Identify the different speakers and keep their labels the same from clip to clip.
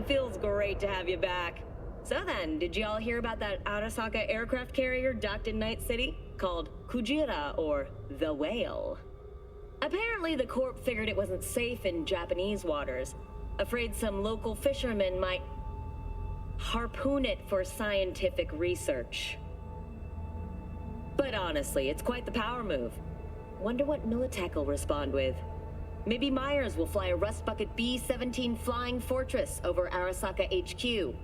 Speaker 1: Feels great to have you back. So then, did you all hear about that Arasaka aircraft carrier docked in Night City? Called Kujira, or the Whale. Apparently, the Corp figured it wasn't safe in Japanese waters. Afraid some local fishermen might harpoon it for scientific research. But honestly, it's quite the power move. Wonder what Militech will respond with. Maybe Myers will fly a Rust Bucket B-17 Flying Fortress over Arasaka HQ.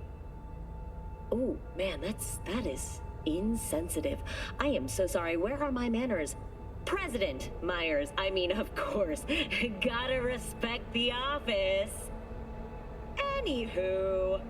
Speaker 1: Oh, man, that is insensitive. I am so sorry. Where are my manners? President Myers, I mean, of course. Gotta respect the office. Anywho.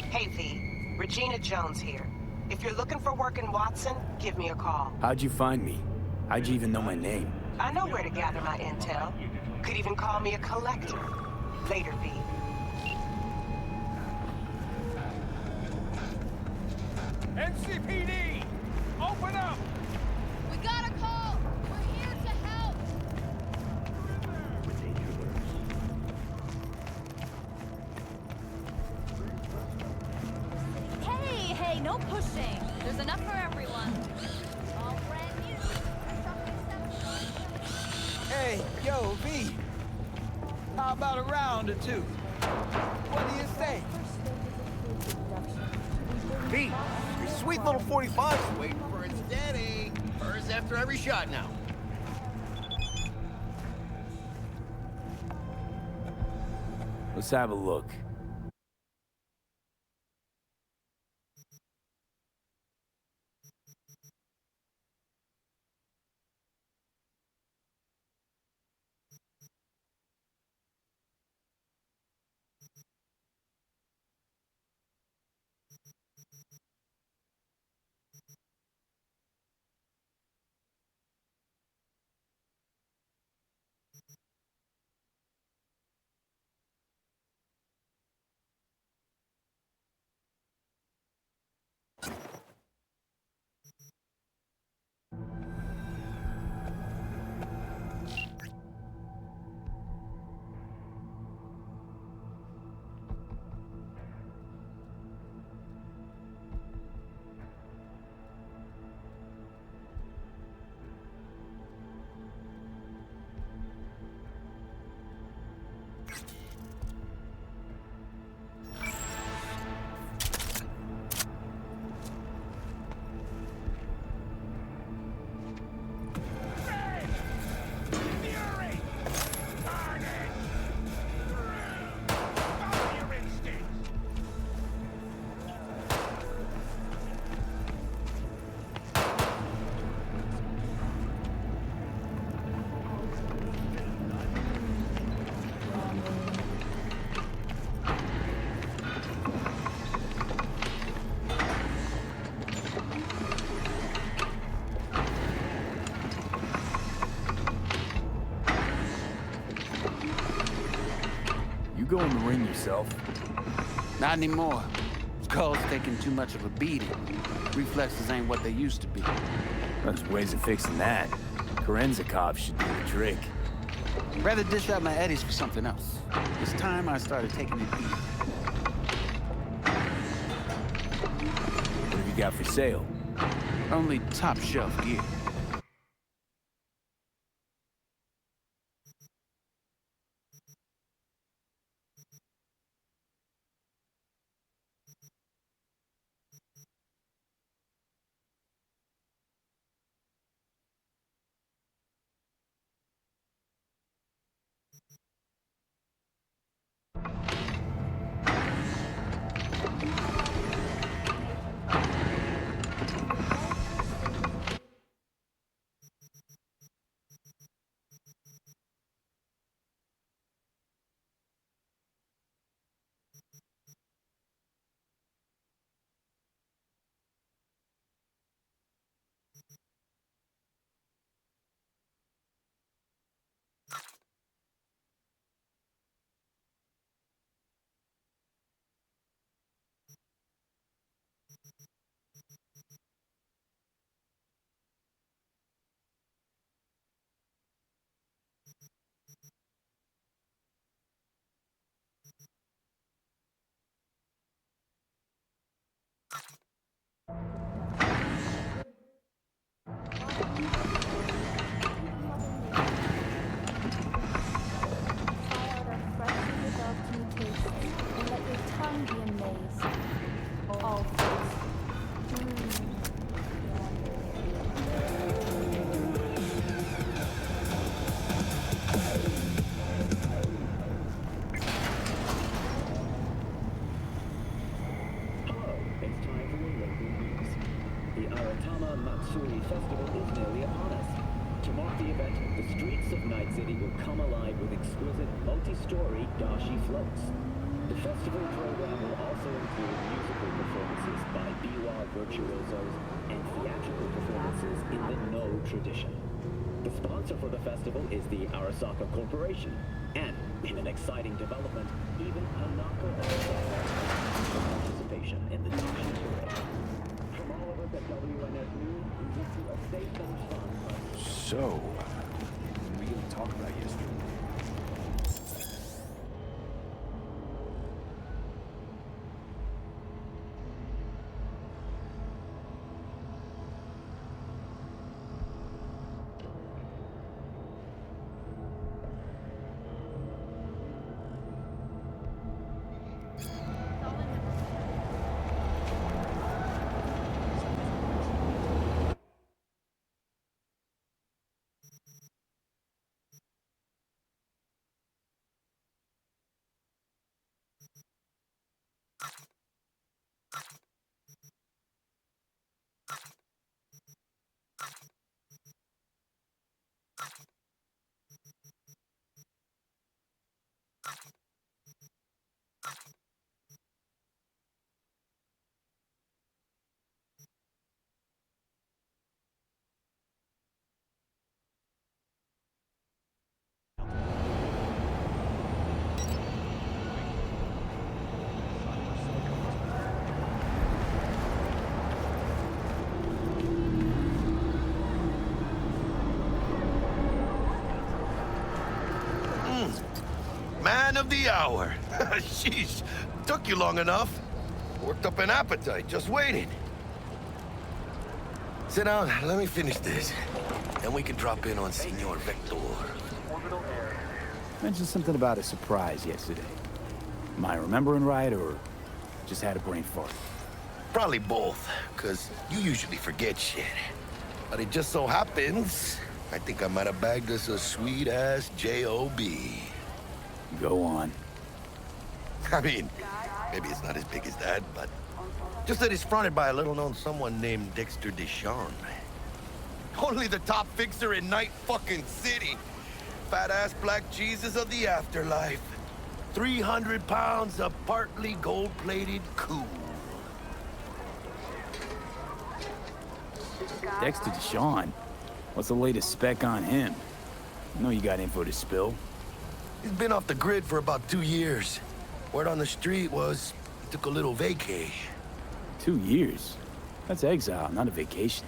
Speaker 2: Hey, V. Regina Jones here. If you're looking for work in Watson, give me a call.
Speaker 3: How'd you find me? How'd you even know my name?
Speaker 2: I know where to gather my intel. Could even call me a collector. Later, V.
Speaker 4: NCPD! Open up!
Speaker 5: We got a call! We're here to help! Hey, no pushing! There's enough for everyone. All brand new.
Speaker 4: Hey, yo, V. How about a round or two? What do you say?
Speaker 6: V, your sweet little 45's waiting for its daddy. Hers after every shot now.
Speaker 3: Let's have a look. go in the ring yourself?
Speaker 7: Not anymore. Skull's taking too much of a beating. Reflexes ain't what they used to be.
Speaker 3: There's ways of fixing that. Korenzakov should do the trick.
Speaker 7: Rather dish out my eddies for something else. It's time I started taking it easy.
Speaker 3: What have you got for sale?
Speaker 7: Only top shelf gear.
Speaker 8: Festival is nearly upon us. To mark the event, the streets of Night City will come alive with exquisite, multi-story dashi floats. The festival program will also include musical performances by biwa virtuosos and theatrical performances in the No tradition. The sponsor for the festival is the Arasaka Corporation, and in an exciting development, even Hanako Arasaka has participation in the dashi parade. From all of us at WNS News, we wish you a safe and fun.
Speaker 3: So, what are we gonna talk about yesterday?
Speaker 6: Man of the hour. Sheesh, took you long enough. Worked up an appetite, just waiting. Sit down, let me finish this. Then we can drop in on Senor Vector.
Speaker 3: Mentioned something about a surprise yesterday. Am I remembering right, or just had a brain fart?
Speaker 6: Probably both, because you usually forget shit. But it just so happens, I think I might have bagged us a sweet-ass J.O.B.
Speaker 3: Go on.
Speaker 6: I mean, maybe it's not as big as that, but just that it's fronted by a little-known someone named Dexter Deshawn. Only the top fixer in Night fucking City. Fat-ass black Jesus of the afterlife. 300 pounds of partly gold-plated cool.
Speaker 3: Dexter Deshawn. What's the latest spec on him? I know you got info to spill.
Speaker 6: He's been off the grid for about 2 years. Word on the street was he took a little vacay.
Speaker 3: 2 years? That's exile, not a vacation.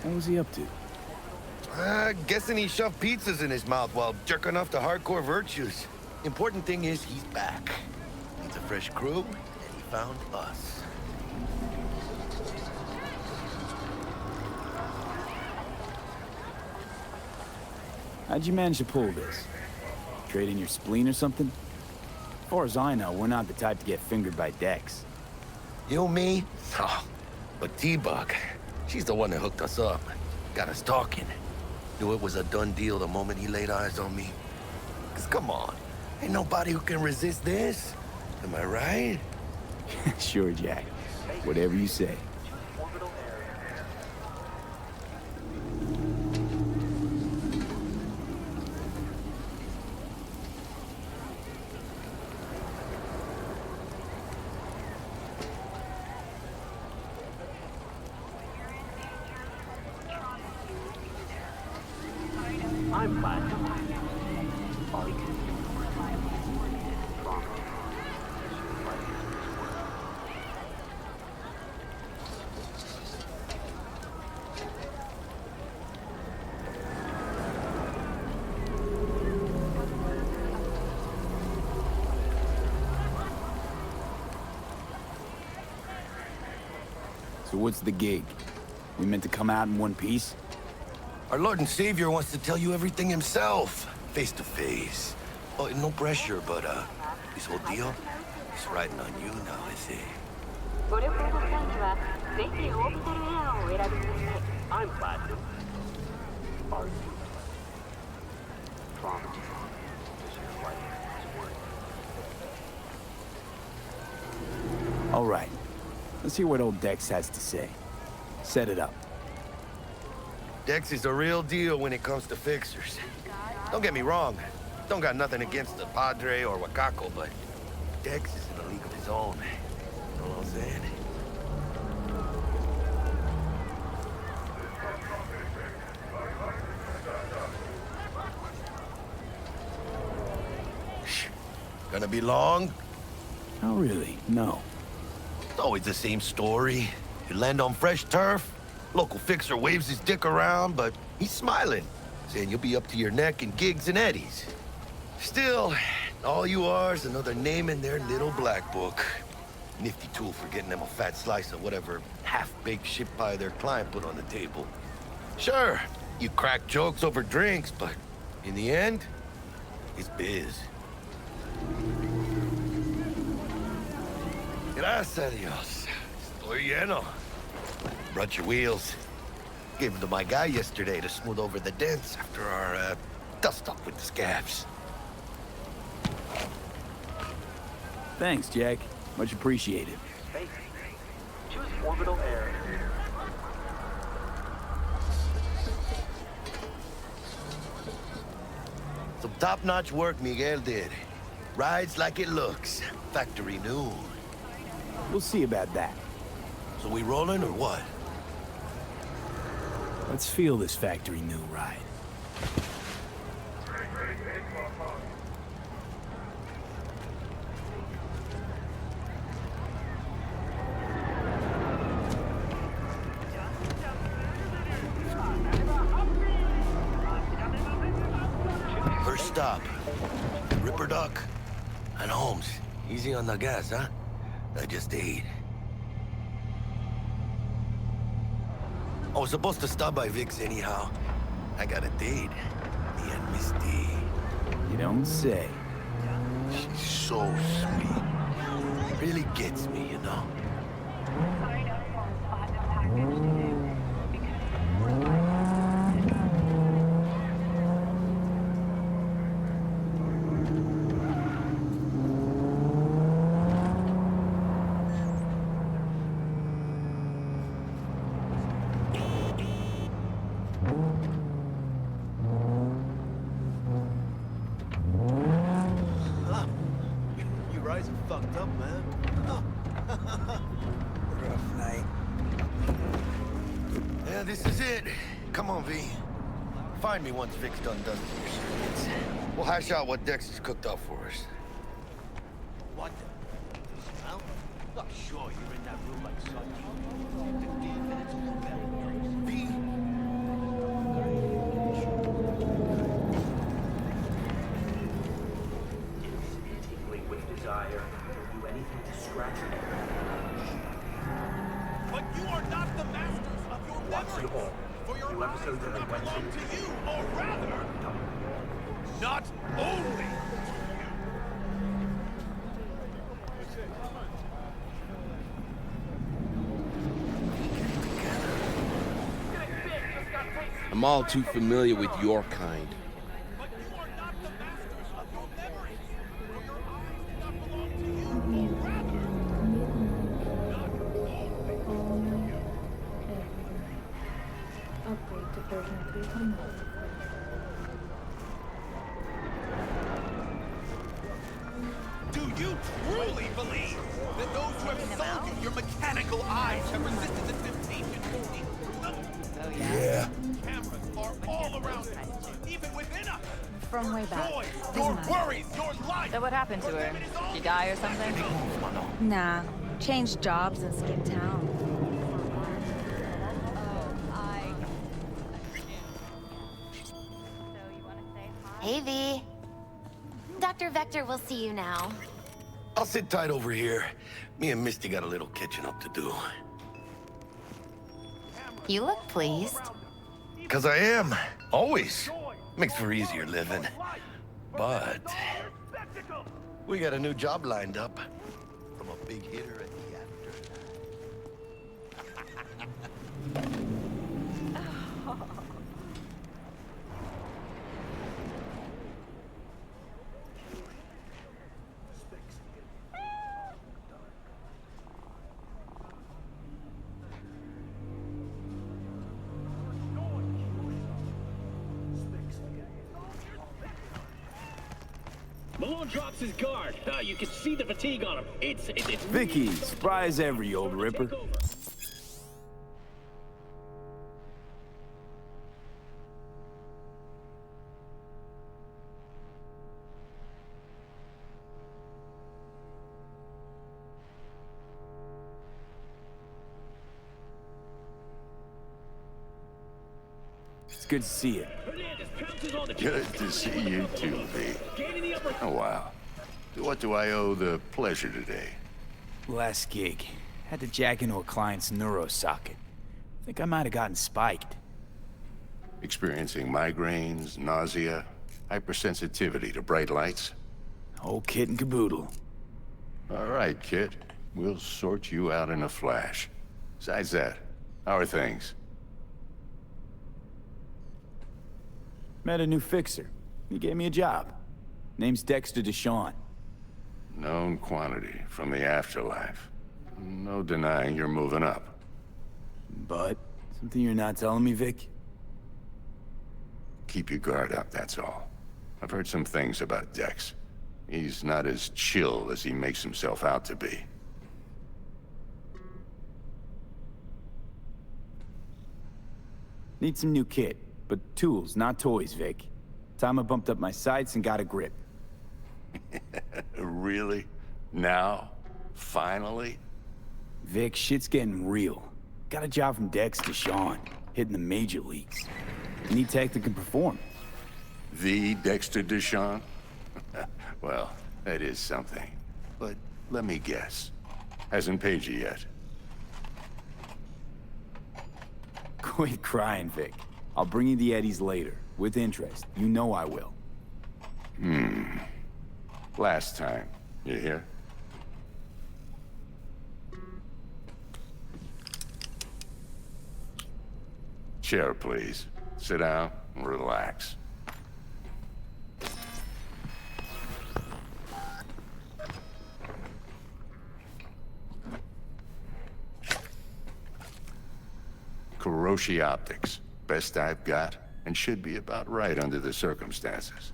Speaker 3: What was he up to?
Speaker 6: Guessing he shoved pizzas in his mouth while jerking off to hardcore virtues. Important thing is he's back. Needs a fresh crew, and he found us.
Speaker 3: How'd you manage to pull this? Trade in your spleen or something? As far as I know, we're not the type to get fingered by Dex.
Speaker 6: You, me? Oh, but T-Bug, she's the one that hooked us up. Got us talking. Knew it was a done deal the moment he laid eyes on me. 'Cause come on, ain't nobody who can resist this. Am I right?
Speaker 3: Sure, Jack. Whatever you say.
Speaker 8: I'm fine.
Speaker 3: So what's the gig? We meant to come out in one piece?
Speaker 6: Our Lord and Savior wants to tell you everything himself, face to face. Oh, no pressure, but this whole deal is riding on you now, is it?
Speaker 9: ご旅行の際にはぜひオービタルエアをお選びください。
Speaker 8: I'm fine. Are you?
Speaker 3: All right. Let's hear what old Dex has to say. Set it up.
Speaker 6: Dex is a real deal when it comes to fixers. Don't get me wrong. Don't got nothing against the Padre or Wakako, but Dex is in a league of his own. You know what I'm saying? Shh. Gonna be long?
Speaker 3: Oh, really? No.
Speaker 6: It's always the same story. You land on fresh turf, local fixer waves his dick around, but he's smiling, saying you'll be up to your neck in gigs and eddies. Still, all you are is another name in their little black book. Nifty tool for getting them a fat slice of whatever half-baked shit pie their client put on the table. Sure, you crack jokes over drinks, but in the end, it's biz. Gracias a Dios. Estoy lleno. Brought your wheels. Gave them to my guy yesterday to smooth over the dents after our, dust-up with the scabs.
Speaker 3: Thanks, Jack. Much appreciated.
Speaker 8: Space. Choose orbital air.
Speaker 6: Some top-notch work Miguel did. Rides like it looks. Factory new.
Speaker 3: We'll see about that.
Speaker 6: So we rolling or what?
Speaker 3: Let's feel this factory new ride.
Speaker 6: First stop. Ripper Duck and Holmes. Easy on the gas, huh? I just ate. I was supposed to stop by Vic's anyhow. I got a date. Me and Misty.
Speaker 3: You don't say.
Speaker 6: She's so sweet. Really gets me, you know?
Speaker 4: Fucked up, man. Rough night.
Speaker 6: Yeah, this is it. Come on, V. Find me once Vic's done dusting your circuits. We'll hash out what Dex has cooked up for us.
Speaker 7: What the? Well, not sure you're in that room like sardines. 15 minutes of your belly.
Speaker 8: Tingling with desire. You'll do anything to scratch it.
Speaker 4: But you are not the masters of your
Speaker 8: Watch it all.
Speaker 4: For your
Speaker 8: New episodes
Speaker 4: eyes do
Speaker 8: every
Speaker 4: not
Speaker 8: Wednesday.
Speaker 4: belong to you, or rather, not only.
Speaker 10: I'm all too familiar with your kind.
Speaker 4: But you are not the masters of your memories. For your eyes do not belong to you, or rather, not only you.
Speaker 11: Upgrade to version 3.0.
Speaker 4: Do you truly believe that those who have sold you your mechanical eyes have resisted the temptation to see through them?
Speaker 5: Oh
Speaker 6: Yeah.
Speaker 4: Cameras are all around us, even within us.
Speaker 5: From way back.
Speaker 4: Joy, your worries, your life.
Speaker 5: So what happened to her? She die or something? Nah. Changed jobs and skipped town.
Speaker 12: Hey, V. Dr. Vector will see you now.
Speaker 6: I'll sit tight over here. Me and Misty got a little catching up to do.
Speaker 12: You look pleased.
Speaker 6: 'Cause I am. Always. Makes for easier living. But we got a new job lined up from a big hitter at the after.
Speaker 8: Malone drops his guard. You can see the fatigue on him. It's
Speaker 3: Vicky, surprise every old ripper.
Speaker 8: Take over.
Speaker 3: It's good to see you.
Speaker 8: Hernandez pounces on the
Speaker 13: Good to see you too, V.
Speaker 8: Gaining the upper.
Speaker 13: Oh, wow. To what do I owe the pleasure today?
Speaker 3: Last gig. Had to jack into a client's neuro socket. Think I might have gotten spiked.
Speaker 13: Experiencing migraines, nausea, hypersensitivity to bright lights?
Speaker 3: Whole kit and caboodle.
Speaker 13: All right, kid. We'll sort you out in a flash. Besides that, how are things?
Speaker 3: Met a new fixer. He gave me a job. Name's Dexter Deshawn.
Speaker 13: Known quantity from the afterlife. No denying you're moving up.
Speaker 3: But something you're not telling me, Vic?
Speaker 13: Keep your guard up, that's all. I've heard some things about Dex. He's not as chill as he makes himself out to be.
Speaker 3: Need some new kit, but tools, not toys, Vic. Time I bumped up my sights and got a grip.
Speaker 13: Really? Now? Finally?
Speaker 3: Vic, shit's getting real. Got a job from Dex Deshawn, hitting the major leagues. Need tech that can perform.
Speaker 13: The Dexter Deshawn? Well, that is something. But let me guess. Hasn't paid you yet.
Speaker 3: Quit crying, Vic. I'll bring you the eddies later, with interest. You know I will.
Speaker 13: Last time. You hear? Chair, please. Sit down and relax. Kuroshi Optics. Best I've got, and should be about right under the circumstances.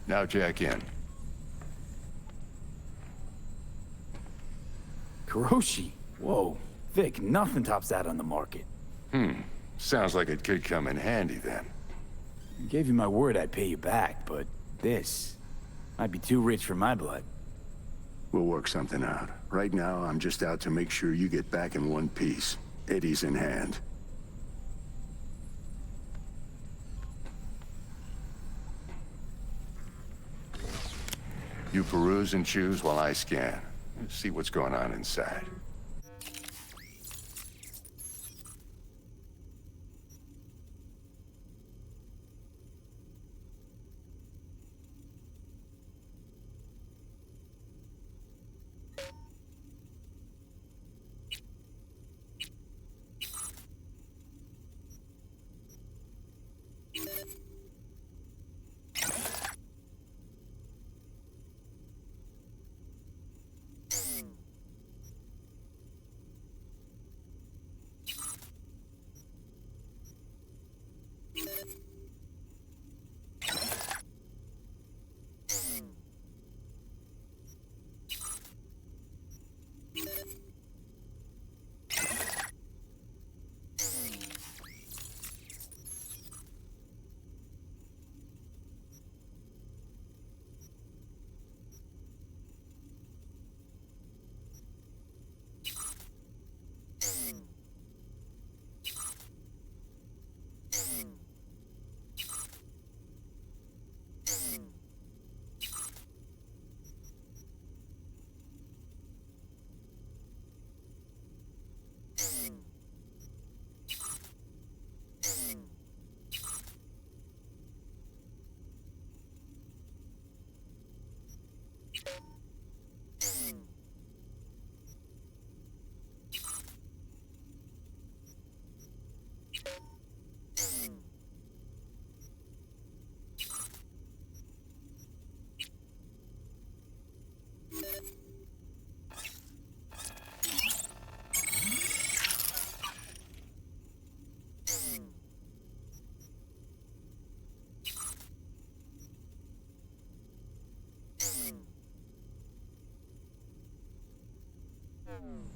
Speaker 13: Now jack in.
Speaker 3: Kuroshi? Whoa. Vic, nothing tops that on the market.
Speaker 13: Sounds like it could come in handy then.
Speaker 3: I gave you my word I'd pay you back, but this might be too rich for my blood.
Speaker 13: We'll work something out. Right now, I'm just out to make sure you get back in one piece. Eddie's in hand. You peruse and choose while I scan. See what's going on inside.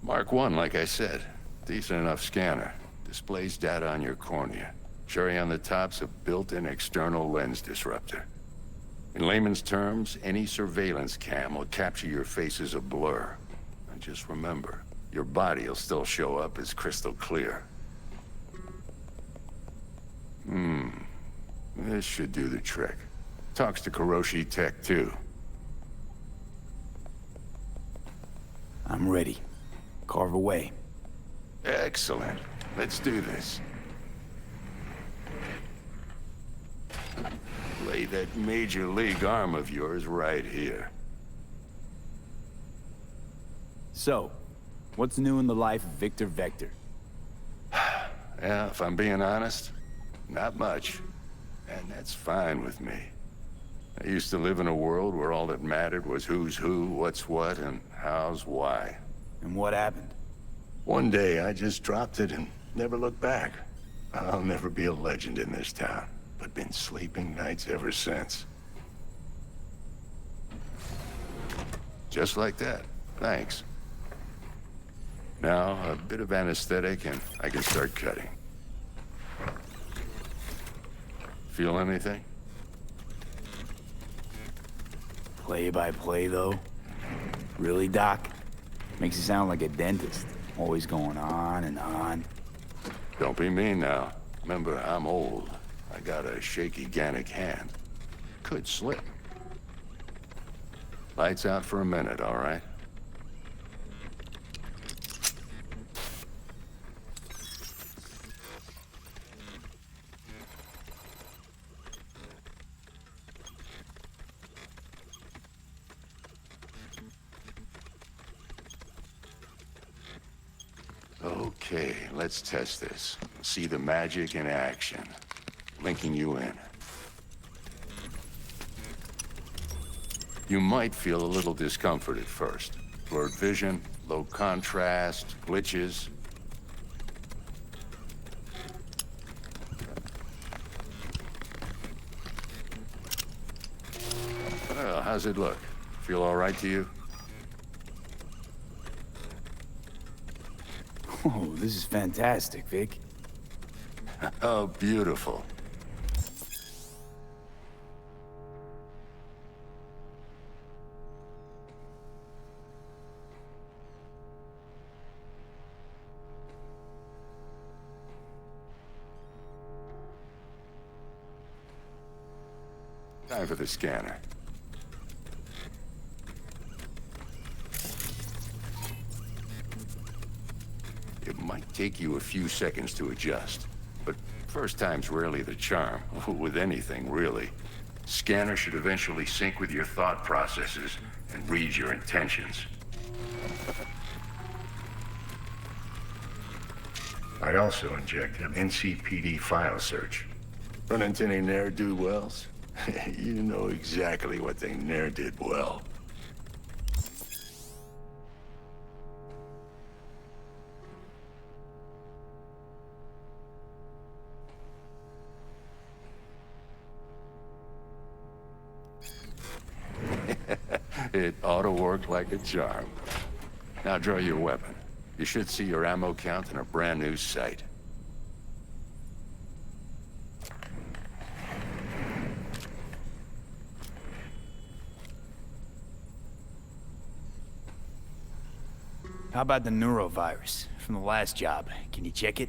Speaker 13: Mark 1, like I said. Decent enough scanner. Displays data on your cornea. Cherry on the top's a built-in external lens disruptor. In layman's terms, any surveillance cam will capture your face as a blur. And just remember, your body will still show up as crystal clear. This should do the trick. Talks to Kuroshi Tech, too.
Speaker 3: I'm ready. Carve away.
Speaker 13: Excellent. Let's do this. Lay that major league arm of yours right here.
Speaker 3: So, what's new in the life of Victor Vector?
Speaker 13: Yeah, if I'm being honest, not much. And that's fine with me. I used to live in a world where all that mattered was who's who, what's what, and how's why.
Speaker 3: And what happened?
Speaker 13: One day, I just dropped it and never looked back. I'll never be a legend in this town, but been sleeping nights ever since. Just like that. Thanks. Now, a bit of anesthetic and I can start cutting. Feel anything?
Speaker 3: Play by play, though? Really, Doc? Makes you sound like a dentist. Always going on and on.
Speaker 13: Don't be mean now. Remember, I'm old. I got a shaky Gannic hand. Could slip. Lights out for a minute, all right? Okay, let's test this. See the magic in action. Linking you in. You might feel a little discomfort at first. Blurred vision, low contrast, glitches. Well, how's it look? Feel all right to you?
Speaker 3: Oh, this is fantastic, Vic.
Speaker 13: Oh, beautiful. Time for the scanner. It might take you a few seconds to adjust, but first time's rarely the charm, with anything, really. Scanner should eventually sync with your thought processes and read your intentions. I also injected an NCPD file search. Run into any ne'er-do-wells? You know exactly what they ne'er did well. It ought to work like a charm. Now draw your weapon. You should see your ammo count in a brand new sight.
Speaker 3: How about the neurovirus from the last job? Can you check it?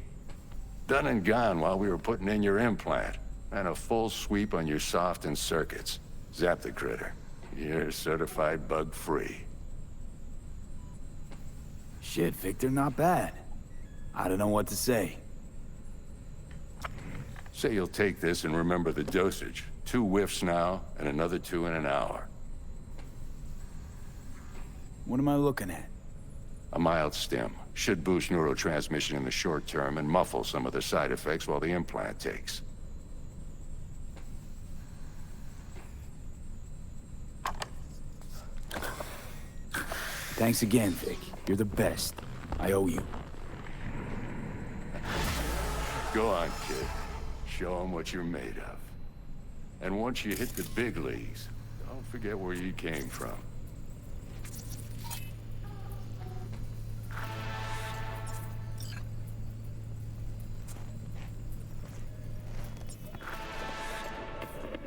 Speaker 13: Done and gone while we were putting in your implant. And a full sweep on your soft and circuits. Zap the critter. You're certified bug-free.
Speaker 3: Shit, Victor, not bad. I don't know what to say.
Speaker 13: Say you'll take this and remember the dosage. 2 whiffs now, and another 2 in an hour.
Speaker 3: What am I looking at?
Speaker 13: A mild stim. Should boost neurotransmission in the short term and muffle some of the side effects while the implant takes.
Speaker 3: Thanks again, Vic. You're the best. I owe you.
Speaker 13: Go on, kid. Show them what you're made of. And once you hit the big leagues, don't forget where you came from.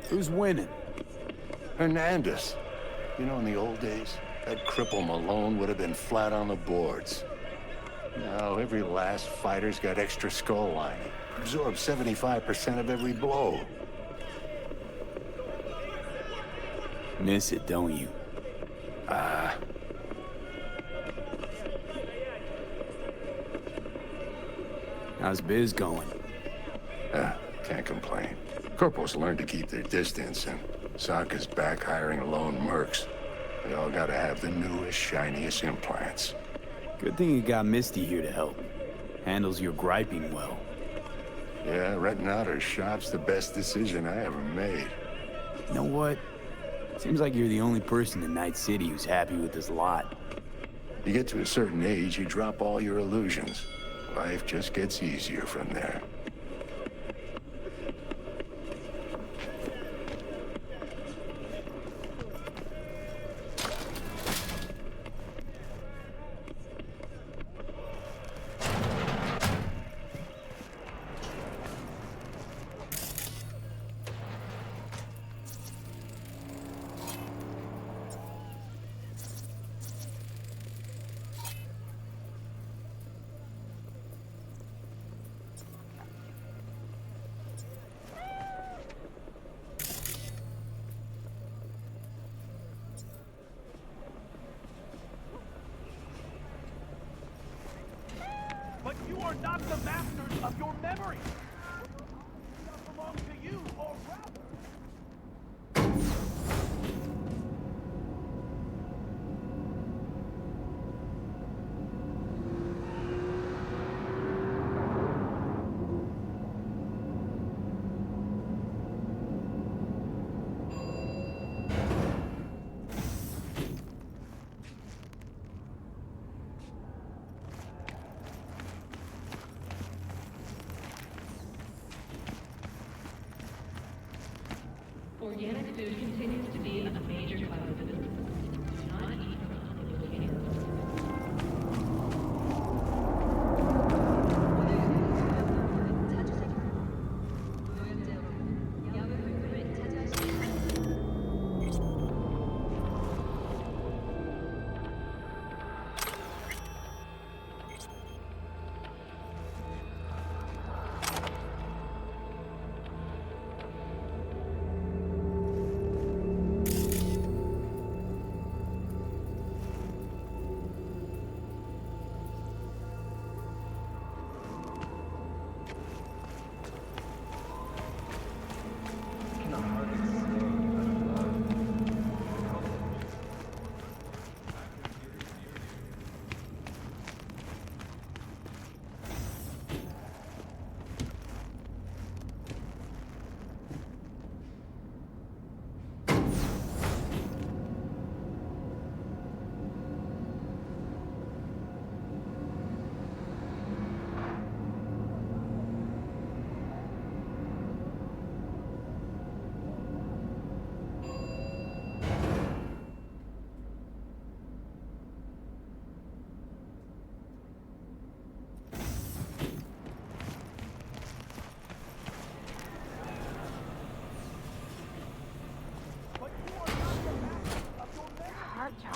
Speaker 3: Who's winning?
Speaker 13: Hernandez. You know, in the old days, that cripple Malone would have been flat on the boards. Now, every last fighter's got extra skull lining. Absorbs 75% of every blow.
Speaker 3: Miss it, don't you? How's biz going?
Speaker 13: Can't complain. Corporals learn to keep their distance, and Sokka's back hiring lone mercs. They all gotta have the newest, shiniest implants.
Speaker 3: Good thing you got Misty here to help. Handles your griping well.
Speaker 13: Yeah, renting out her shop's the best decision I ever made.
Speaker 3: You know what? Seems like you're the only person in Night City who's happy with this lot.
Speaker 13: You get to a certain age, you drop all your illusions. Life just gets easier from there.
Speaker 4: But you are not the masters of your memory. That belongs to you, or rather.
Speaker 14: Organic food continues to be a major part of the business. Do not eat from unlimited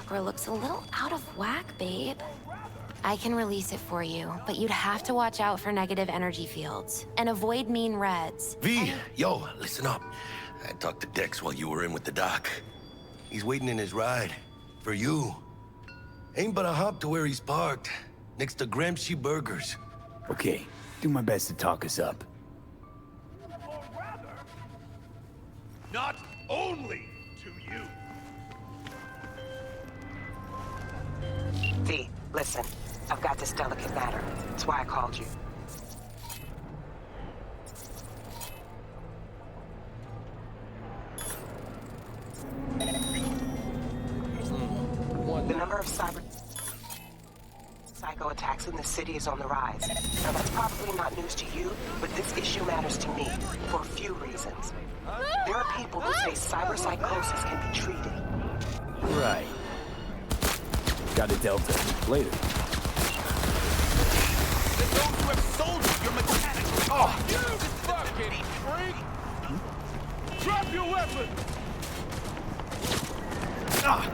Speaker 12: chakra looks a little out of whack, babe. I can release it for you, but you'd have to watch out for negative energy fields and avoid mean reds.
Speaker 6: V, yo, listen up. I talked to Dex while you were in with the doc. He's waiting in his ride. For you. Ain't but a hop to where he's parked. Next to Gramsci Burgers.
Speaker 3: Okay, do my best to talk us up.
Speaker 4: Or rather, not only to you.
Speaker 2: V, listen. I've got this delicate matter. That's why I called you. The number of psycho attacks in the city is on the rise. Now that's probably not news to you, but this issue matters to me for a few reasons. There are people who say cyberpsychosis can be treated.
Speaker 3: Right. Got a Delta. Later.
Speaker 4: That those who have sold you your mechanical... Oh, you fucking freak! Drop your weapon!
Speaker 3: Ah!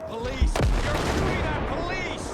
Speaker 4: Police! You're shooting at police!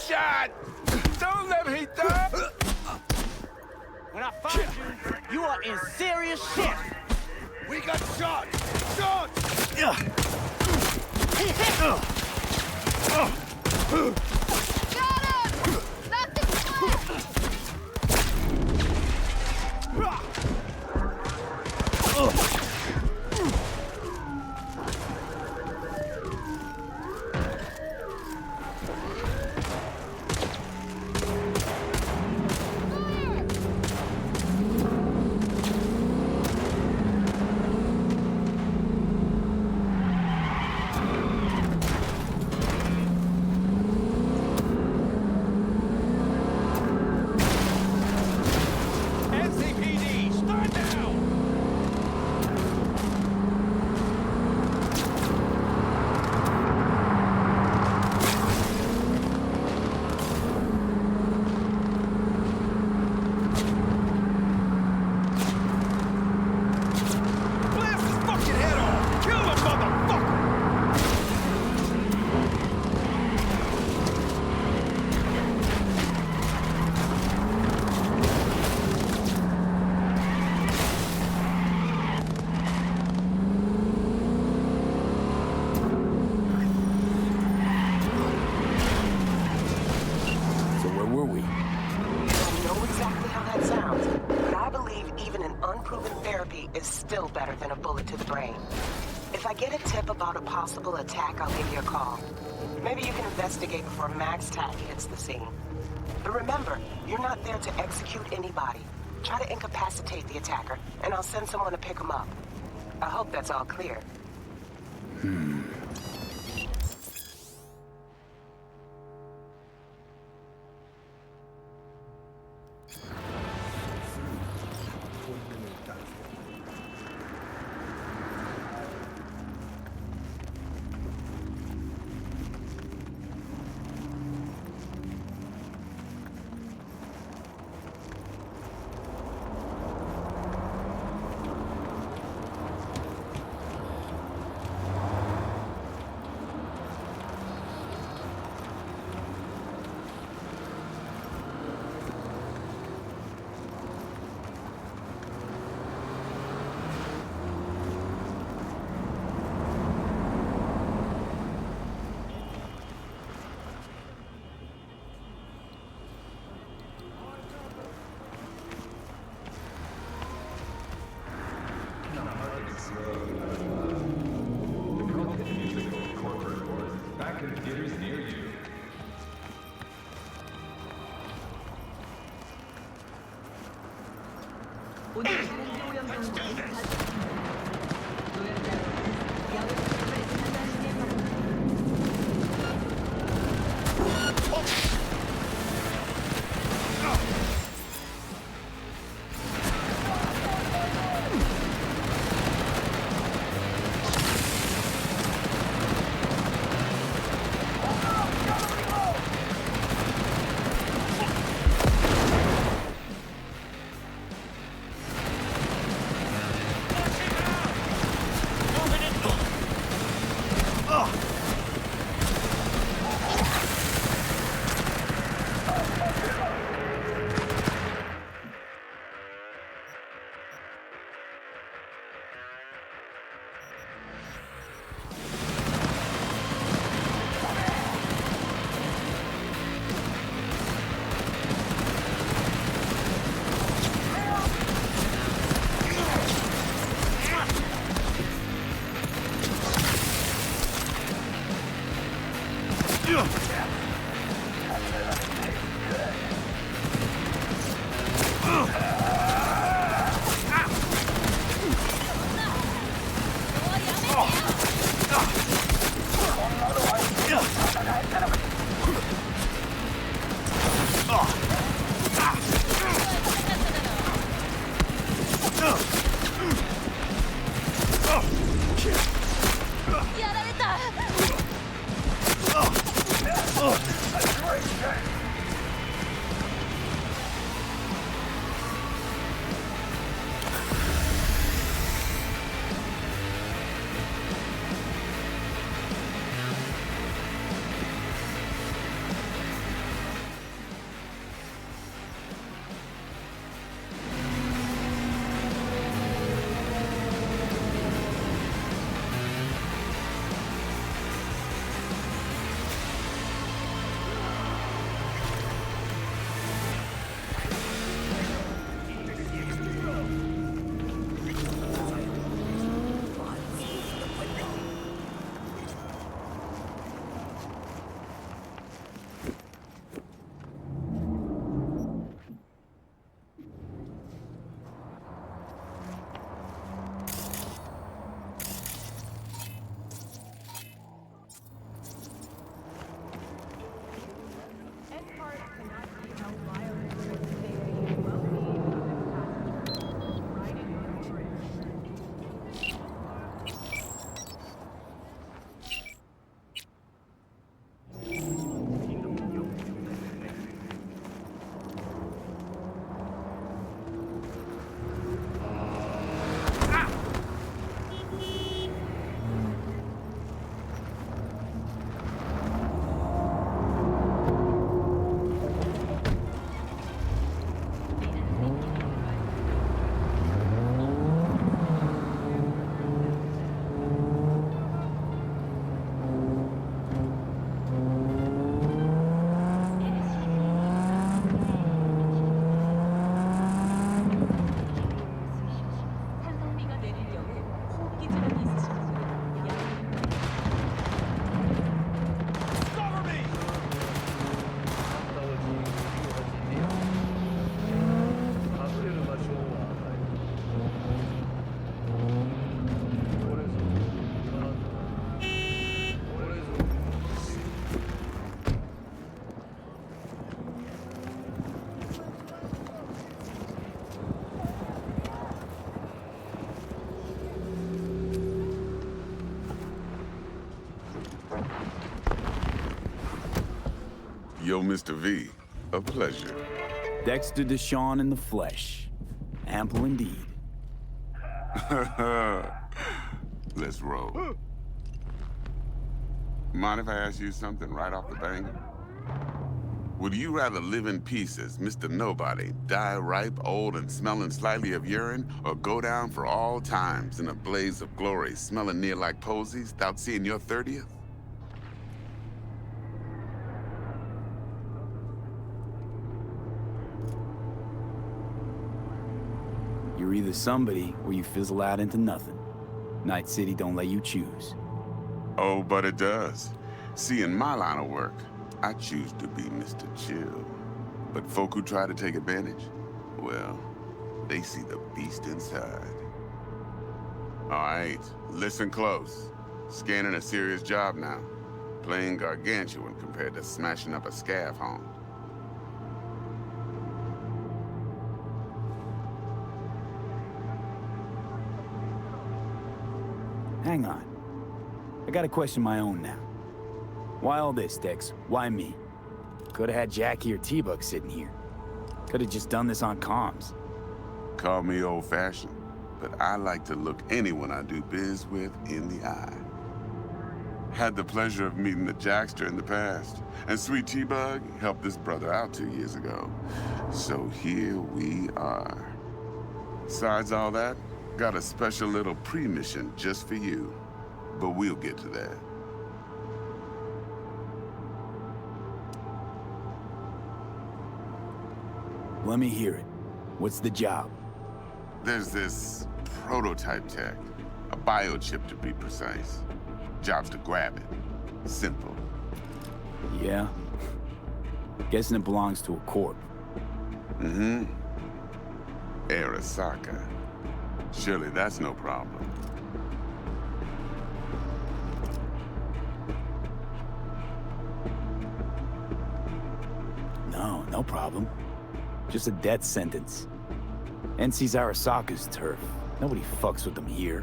Speaker 4: Shot! Don't let me die! When I find you, you are in serious shit! We got shot! Shot!
Speaker 12: Got him! Nothing's left!
Speaker 2: is still better than a bullet to the brain. If I get a tip about a possible attack, I'll give you a call. Maybe you can investigate before Max Tack hits the scene. But remember, you're not there to execute anybody. Try to incapacitate the attacker, and I'll send someone to pick him up. I hope that's all clear.
Speaker 15: Yo, Mr. V. A pleasure.
Speaker 3: Dexter Deshawn in the flesh. Ample indeed.
Speaker 15: Let's roll. Mind if I ask you something right off the banger? Would you rather live in pieces, Mr. Nobody, die ripe, old, and smelling slightly of urine, or go down for all times in a blaze of glory, smelling near like posies, without seeing your 30th?
Speaker 3: You're either somebody or you fizzle out into nothing. Night City don't let you choose.
Speaker 15: Oh, but it does. See, in my line of work, I choose to be Mr. Chill. But folk who try to take advantage, well, they see the beast inside. All right, listen close. Scanning a serious job now. Playing gargantuan compared to smashing up a scav home.
Speaker 3: Hang on. I got a question of my own now. Why all this, Dex? Why me? Could've had Jackie or T-Bug sitting here. Could've just done this on comms.
Speaker 15: Call me old-fashioned, but I like to look anyone I do biz with in the eye. Had the pleasure of meeting the Jackster in the past, and sweet T-Bug helped this brother out 2 years ago. So here we are. Besides all that, got a special little pre-mission just for you. But we'll get to that.
Speaker 3: Let me hear it. What's the job?
Speaker 15: There's this prototype tech. A biochip to be precise. Job's to grab it. Simple.
Speaker 3: Yeah? Guessing it belongs to a corp.
Speaker 15: Mm-hmm. Arasaka. Surely that's no problem.
Speaker 3: No problem. Just a death sentence. NC's Arasaka's turf. Nobody fucks with them here.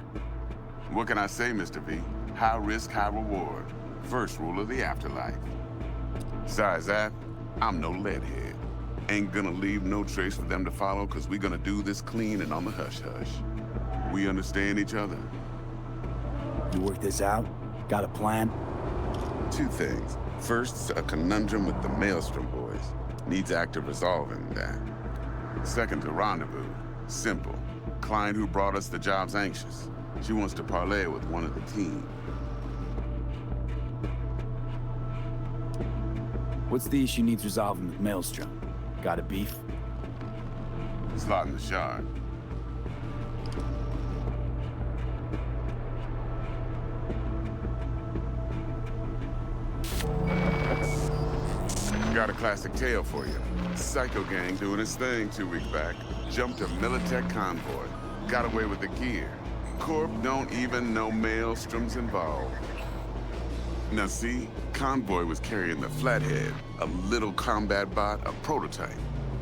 Speaker 15: What can I say, Mr. V? High risk, high reward. First rule of the afterlife. Besides that, I'm no leadhead. Ain't gonna leave no trace for them to follow, cause we gonna do this clean and on the hush-hush. We understand each other?
Speaker 3: You work this out? Got a plan?
Speaker 15: Two things. First, a conundrum with the Maelstrom boys. Needs active resolving that. Second, a rendezvous. Simple. Client who brought us the job's anxious. She wants to parlay with one of the team.
Speaker 3: What's the issue needs resolving with Maelstrom? Got a beef?
Speaker 15: Slot in the shard. Got a classic tale for you. Psycho gang doing his thing 2 weeks back. Jumped a Militech convoy. Got away with the gear. Corp don't even know Maelstrom's involved. Now see, convoy was carrying the Flathead, a little combat bot, a prototype.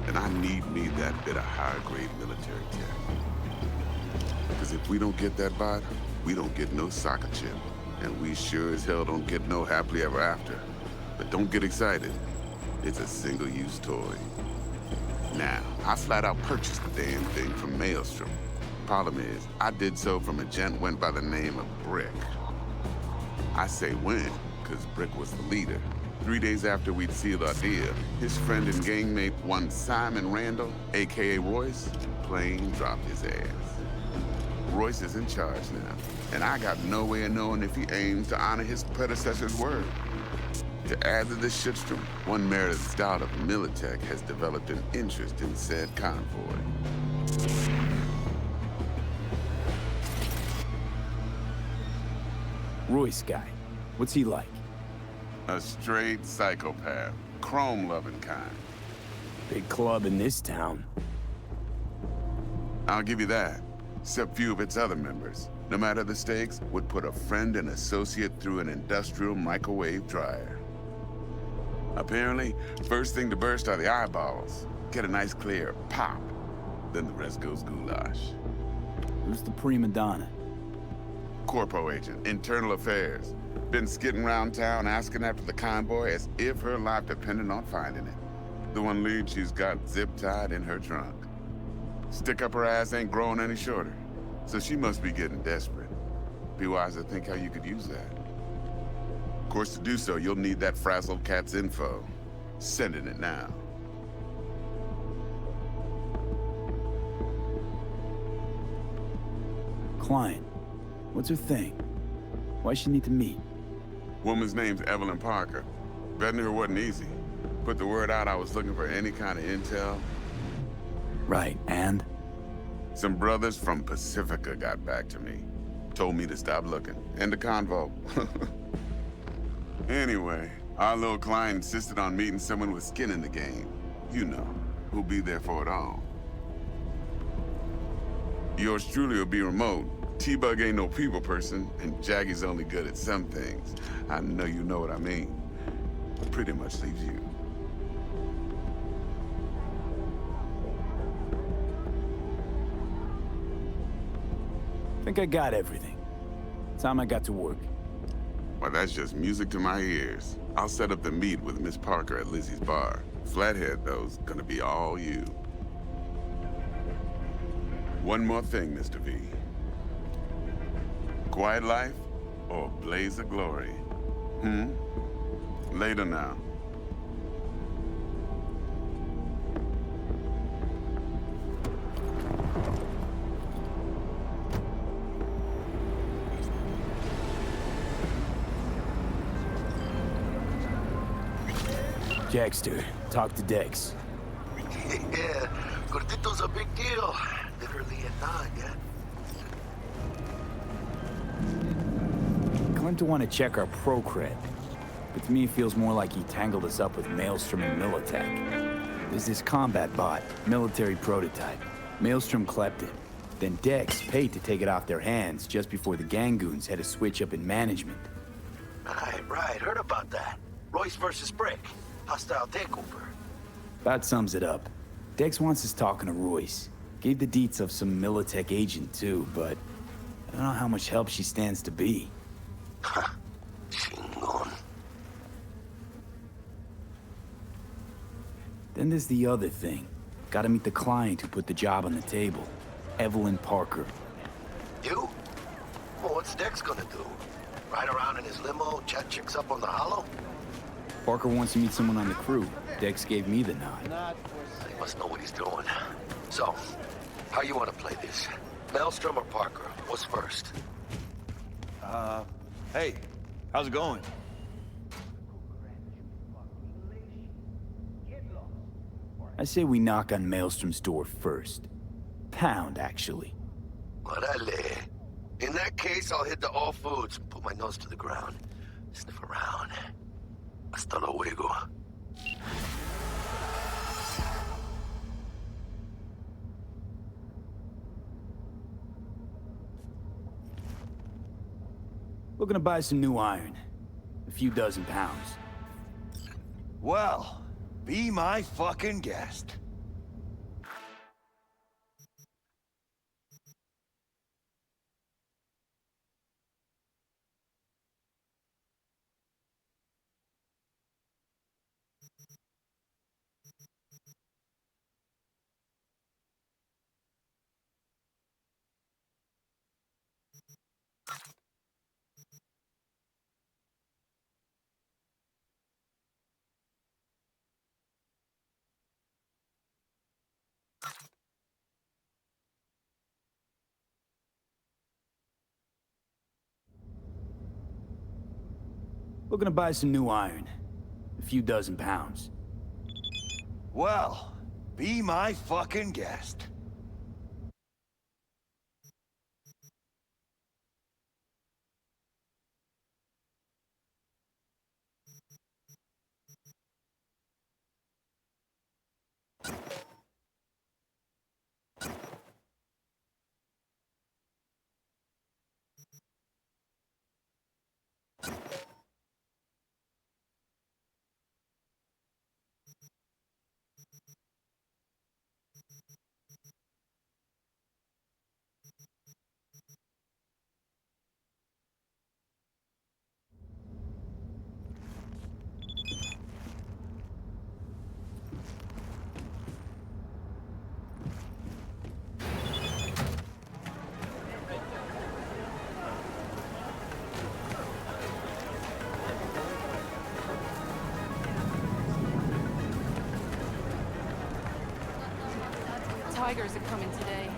Speaker 15: And I need me that bit of high-grade military tech. Because if we don't get that bot, we don't get no soccer chip. And we sure as hell don't get no happily ever after. But don't get excited. It's a single-use toy. Now, I flat out purchased the damn thing from Maelstrom. Problem is, I did so from a gent went by the name of Brick. I say when, because Brick was the leader. 3 days after we'd sealed our deal, his friend and gangmate, one Simon Randall, a.k.a. Royce, plain dropped his ass. Royce is in charge now, and I got no way of knowing if he aims to honor his predecessor's word. To add to this shitstorm, one merited stout of Militech has developed an interest in said convoy.
Speaker 3: Royce guy. What's he like?
Speaker 15: A straight psychopath. Chrome-loving kind.
Speaker 3: Big club in this town.
Speaker 15: I'll give you that. Except few of its other members, no matter the stakes, would put a friend and associate through an industrial microwave dryer. Apparently, first thing to burst are the eyeballs. Get a nice clear pop. Then the rest goes goulash.
Speaker 3: Who's the prima donna?
Speaker 15: Corpo agent, internal affairs. Been skidding around town asking after the convoy as if her life depended on finding it. The one lead she's got zip-tied in her trunk. Stick up her ass ain't growing any shorter, so she must be getting desperate. Be wise to think how you could use that. Of course, to do so, you'll need that frazzled cat's info. Sending it now.
Speaker 3: Client. What's her thing? Why she need to meet?
Speaker 15: Woman's name's Evelyn Parker. Betting her wasn't easy. Put the word out I was looking for any kind of intel.
Speaker 3: Right, and?
Speaker 15: Some brothers from Pacifica got back to me. Told me to stop looking. End the convo. Anyway, our little client insisted on meeting someone with skin in the game. You know, who'll be there for it all. Yours truly will be remote. T-Bug ain't no people person, and Jaggy's only good at some things. I know you know what I mean. Pretty much leaves you.
Speaker 3: Think I got everything. Time I got to work.
Speaker 15: Well, that's just music to my ears. I'll set up the meet with Miss Parker at Lizzie's bar. Flathead, though's gonna be all you. One more thing, Mr. V. Quiet life or blaze of glory? Later now.
Speaker 3: Jackster, talk to Dex.
Speaker 6: Yeah, Gordito's a big deal. Literally a nod, yeah?
Speaker 3: Claimed to want to check our pro cred, but to me it feels more like he tangled us up with Maelstrom and Militech. There's this combat bot, military prototype. Maelstrom clept it. Then Dex paid to take it off their hands just before the Gangoons had a switch up in management.
Speaker 6: Right, heard about that. Royce versus Brick. Hostile takeover.
Speaker 3: About sums it up. Dex wants us talking to Royce. Gave the deets of some Militech agent too, but I don't know how much help she stands to be.
Speaker 6: Chingon.
Speaker 3: Then there's the other thing. Gotta meet the client who put the job on the table. Evelyn Parker.
Speaker 6: You? Well, what's Dex gonna do? Ride around in his limo, chat chicks up on the hollow?
Speaker 3: Parker wants to meet someone on the crew. Dex gave me the nod.
Speaker 6: He must know what he's doing. So, how you want to play this? Maelstrom or Parker? What's first?
Speaker 16: Hey, how's it going?
Speaker 3: I say we knock on Maelstrom's door first. Pound, actually.
Speaker 6: Orale. In that case, I'll hit the all foods and put my nose to the ground. Sniff around. Hasta luego.
Speaker 3: Looking to buy some new iron. A few dozen pounds.
Speaker 16: Well, be my fucking guest.
Speaker 3: Looking to buy some new iron. A few dozen pounds.
Speaker 16: Well, be my fucking guest.
Speaker 17: tigers are coming today.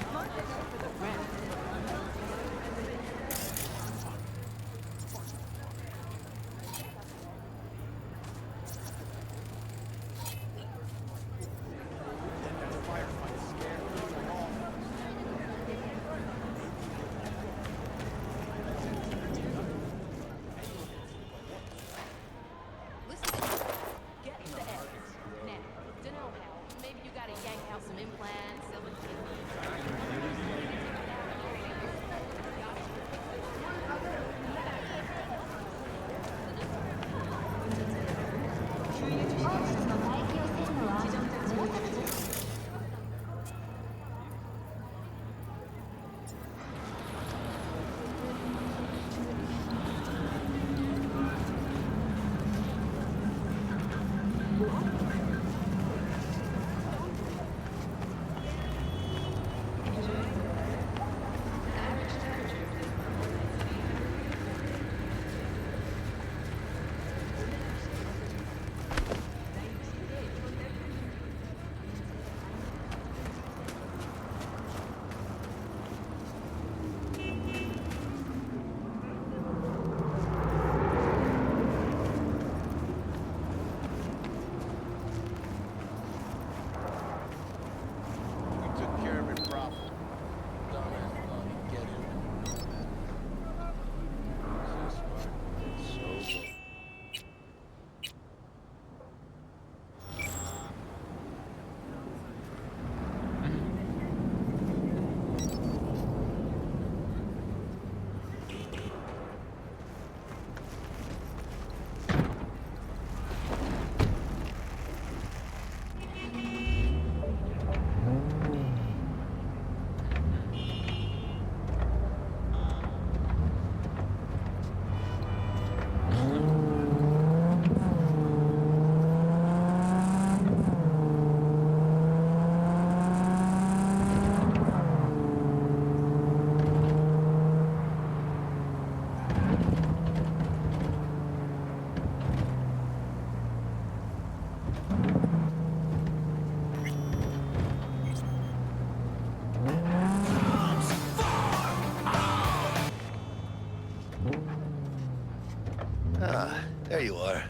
Speaker 6: Ah, there you are.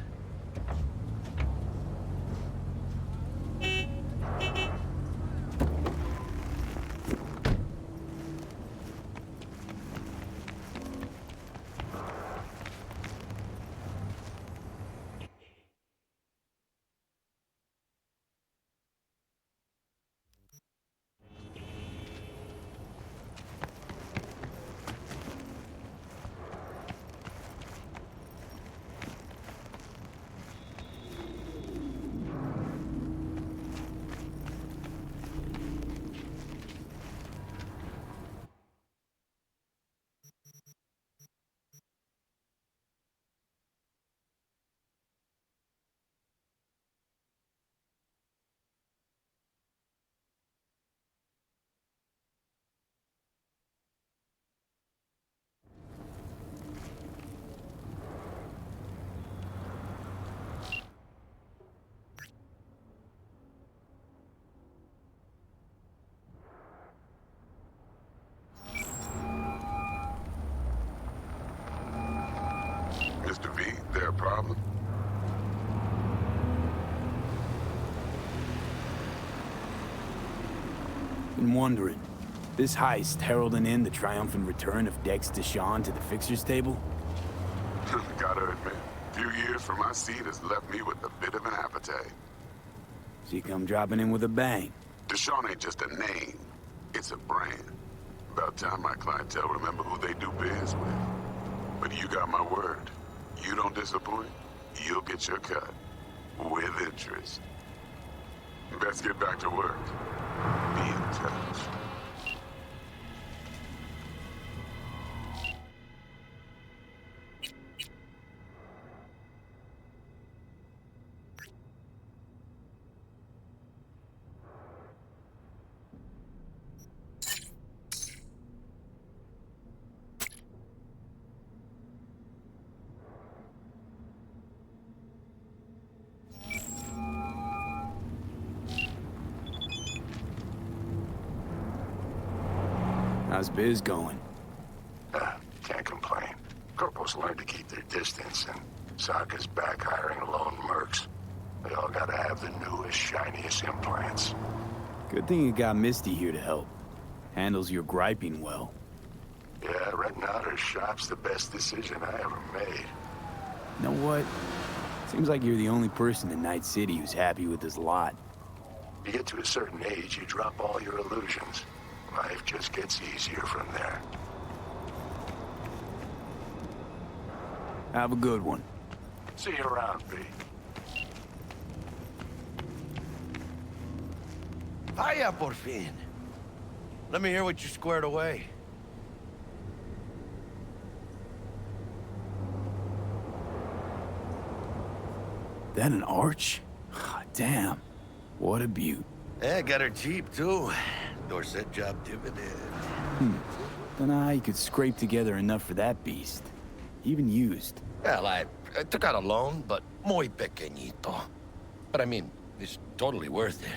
Speaker 15: Mr. V, there a problem?
Speaker 3: Been wondering, this heist heralding in the triumphant return of Dex Deshawn to the fixer's table?
Speaker 15: Gotta admit, a few years from my seat has left me with a bit of an appetite.
Speaker 3: So you come dropping in with a bang.
Speaker 15: Deshawn ain't just a name, it's a brand. About time my clientele remember who they do biz with. But you got my word. You don't disappoint, you'll get your cut. With interest. Best get back to work. Be in touch.
Speaker 3: How's biz going?
Speaker 13: Can't complain. Corporals learned to keep their distance, and Sokka's back hiring lone mercs. They all gotta have the newest, shiniest implants.
Speaker 3: Good thing you got Misty here to help. Handles your griping well.
Speaker 13: Yeah, renting out her shop's the best decision I ever made.
Speaker 3: You know what? Seems like you're the only person in Night City who's happy with this lot.
Speaker 13: You get to a certain age, you drop all your illusions. Life just gets easier from there.
Speaker 3: Have a good one.
Speaker 13: See you around, B.
Speaker 6: Vaya por fin. Let me hear what you squared away.
Speaker 3: That an arch? Damn. What a beaut.
Speaker 6: Yeah, got her cheap, too. Dorset job dividend.
Speaker 3: Don't know how you could scrape together enough for that beast. Even used.
Speaker 6: Well, I took out a loan, but muy pequeñito. But I mean, it's totally worth it.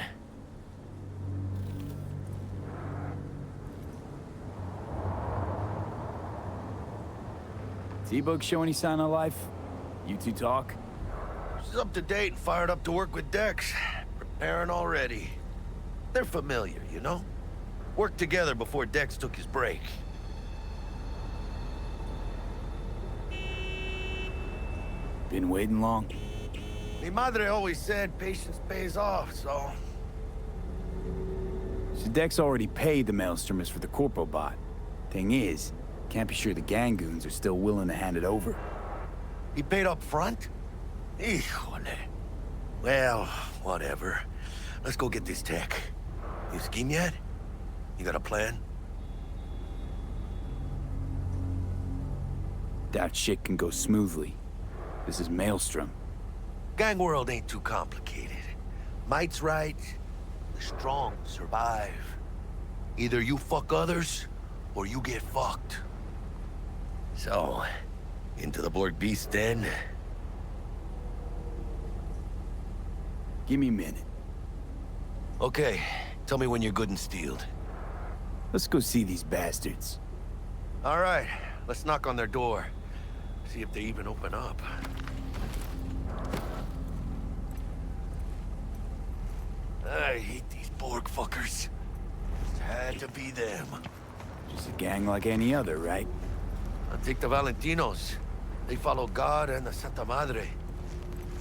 Speaker 3: T-Bug show any sign of life? You two talk?
Speaker 6: She's up to date and fired up to work with Dex. Preparing already. They're familiar, you know? Worked together before Dex took his break.
Speaker 3: Been waiting long?
Speaker 6: Mi madre always said patience pays off, so...
Speaker 3: So Dex already paid the maelstromers for the corpo bot. Thing is, can't be sure the Gangoons are still willing to hand it over.
Speaker 6: He paid up front? Híjole. Well, whatever. Let's go get this tech. You scheme yet? You got a plan?
Speaker 3: Doubt shit can go smoothly. This is Maelstrom.
Speaker 6: Gang world ain't too complicated. Might's right, the strong survive. Either you fuck others, or you get fucked. So, into the Borg Beast den?
Speaker 3: Give me a minute.
Speaker 6: Okay, tell me when you're good and steeled.
Speaker 3: Let's go see these bastards.
Speaker 6: All right, let's knock on their door. See if they even open up. I hate these Borg fuckers. It had to be them.
Speaker 3: Just a gang like any other, right?
Speaker 6: I'll take the Valentinos. They follow God and the Santa Madre.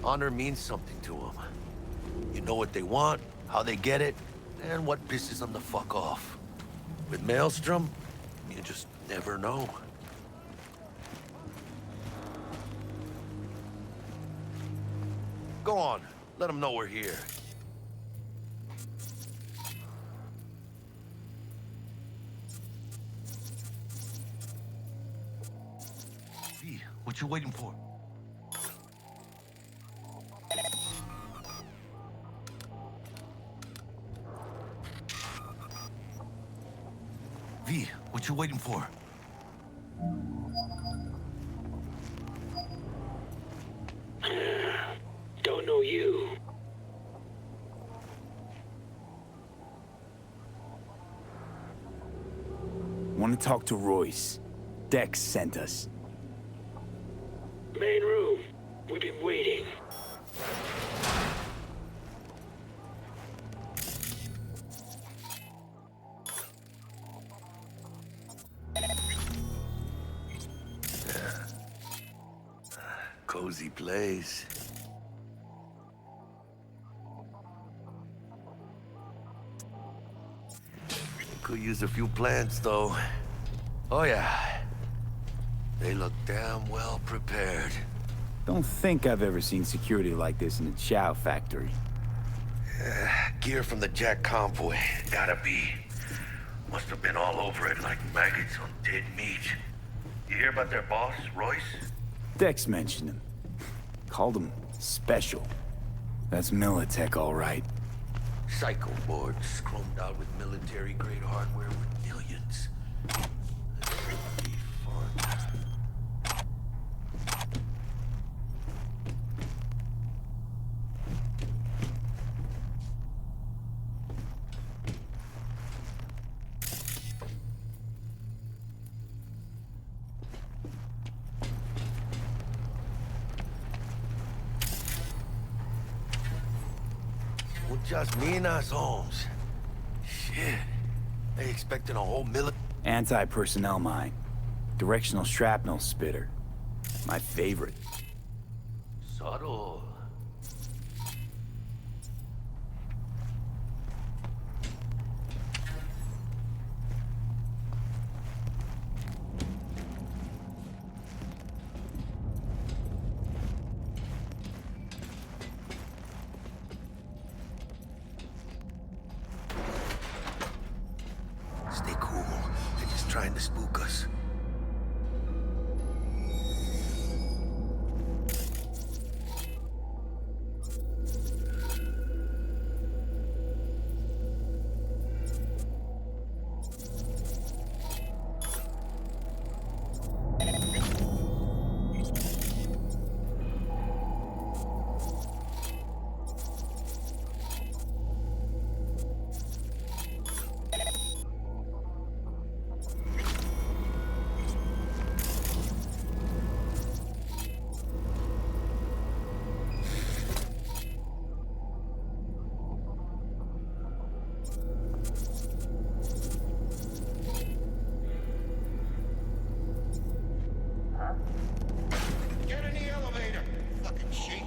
Speaker 6: Honor means something to them. You know what they want, how they get it, and what pisses them the fuck off. With Maelstrom, you just never know. Go on, let them know we're here. V, what you waiting for? V, what you waiting for?
Speaker 17: Don't know you.
Speaker 3: Want to talk to Royce. Dex sent us.
Speaker 17: Main room. We've been waiting.
Speaker 6: Cozy place. Could use a few plants, though. Oh, yeah. They look damn well prepared.
Speaker 3: Don't think I've ever seen security like this in a chow factory.
Speaker 6: Gear from the Jack convoy. Gotta be. Must have been all over it like maggots on dead meat. You hear about their boss, Royce?
Speaker 3: Dex mentioned him. Called him special. That's Militech, all right.
Speaker 6: Psycho boards chromed out with military-grade hardware worth millions. This should be fun. Just me and us, Holmes. Shit. They expecting a whole
Speaker 3: Anti-personnel mine. Directional shrapnel spitter. My favorite.
Speaker 6: Subtle. Stay cool. They're just trying to spook us.
Speaker 16: Get in the elevator, fucking sheep.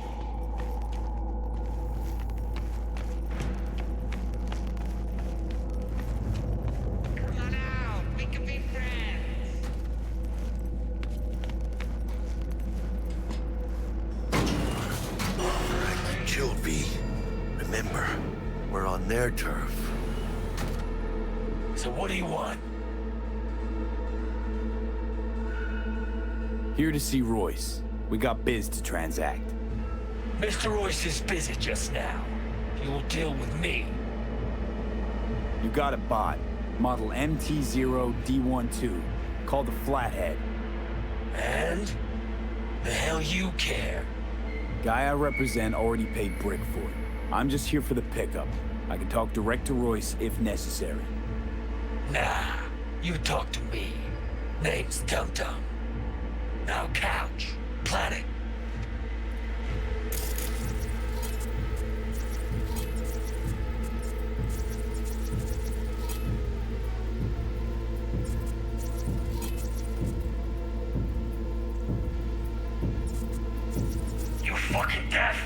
Speaker 16: Come on out, we can be friends.
Speaker 6: Alright, chill, V. Remember, we're on their turf.
Speaker 17: So what do you want?
Speaker 3: Here to see Royce. We got biz to transact.
Speaker 17: Mr. Royce is busy just now. You will deal with me.
Speaker 3: You got a bot. Model MT0D12. Called the Flathead.
Speaker 17: And? The hell you care?
Speaker 3: Guy I represent already paid brick for it. I'm just here for the pickup. I can talk direct to Royce if necessary.
Speaker 17: Nah, you talk to me. Name's Dum Dum. Now couch, planet. You fucking deaf?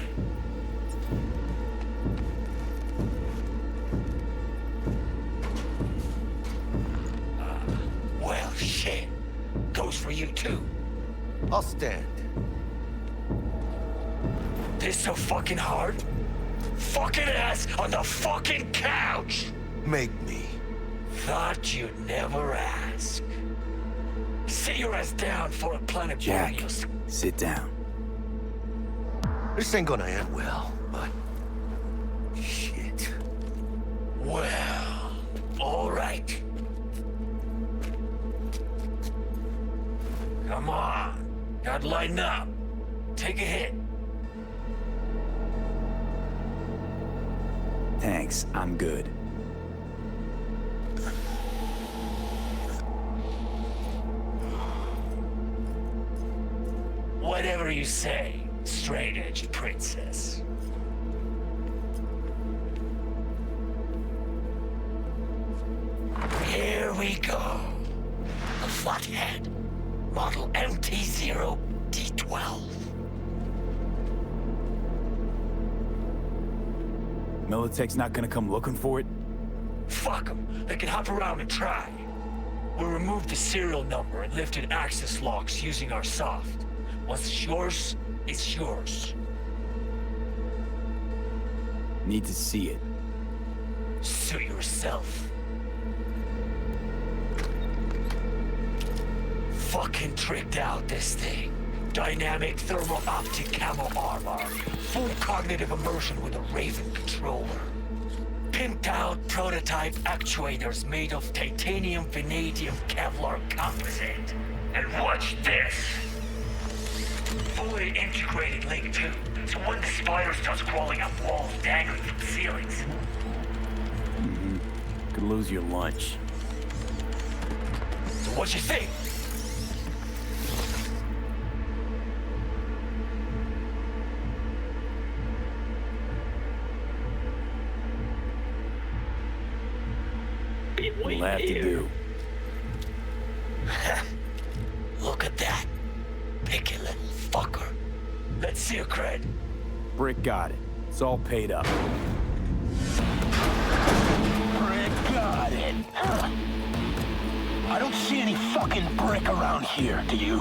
Speaker 17: Well, shit. Goes for you too.
Speaker 6: I'll stand.
Speaker 17: This so fucking hard? Fucking ass on the fucking couch!
Speaker 6: Make me.
Speaker 17: Thought you'd never ask. Sit your ass down for a planet
Speaker 3: Jack,
Speaker 17: Borneos.
Speaker 3: sit down.
Speaker 6: This ain't gonna end well, but... shit.
Speaker 17: Well, alright. Come on. Gotta lighten up. Take a hit.
Speaker 3: Thanks, I'm good.
Speaker 17: Whatever you say, straight-edge princess. Here we go. The Flathead. Model MT0D12.
Speaker 3: Militech's not gonna come looking for it?
Speaker 17: Fuck them. They can hop around and try. We'll remove the serial number and lifted access locks using our soft. Once it's yours, it's yours.
Speaker 3: Need to see it.
Speaker 17: Suit yourself. Fucking tricked out this thing. Dynamic thermal optic camo armor. Full cognitive immersion with a Raven controller. Pimped out prototype actuators made of titanium, vanadium, Kevlar composite. And watch this. Fully integrated link 2. So when the spider starts crawling up walls dangling from ceilings.
Speaker 3: Could lose your lunch.
Speaker 17: So what you think? secret.
Speaker 3: Brick got it. It's all paid up.
Speaker 17: Brick got it. I don't see any fucking brick around here, do you?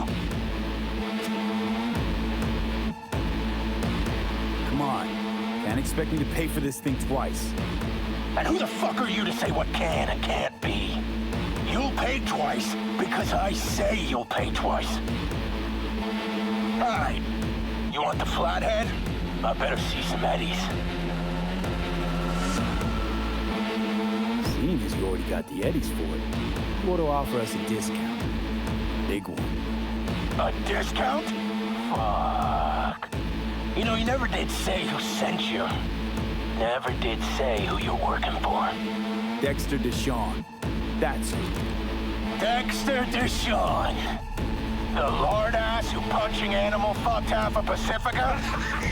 Speaker 3: Come on. Can't expect me to pay for this thing twice.
Speaker 17: And who the fuck are you to say what can and can't be? You'll pay twice because I say you'll pay twice. Alright. You want the flathead? I better see some eddies.
Speaker 3: Seeing as you already got the eddies for it, you ought to offer us a discount. Big one.
Speaker 17: A discount? Fuck. You know, you never did say who sent you. Never did say who you're working for.
Speaker 3: Dexter Deshawn. That's who.
Speaker 17: Dexter Deshawn. The lord ass who punching animal fucked half of Pacifica?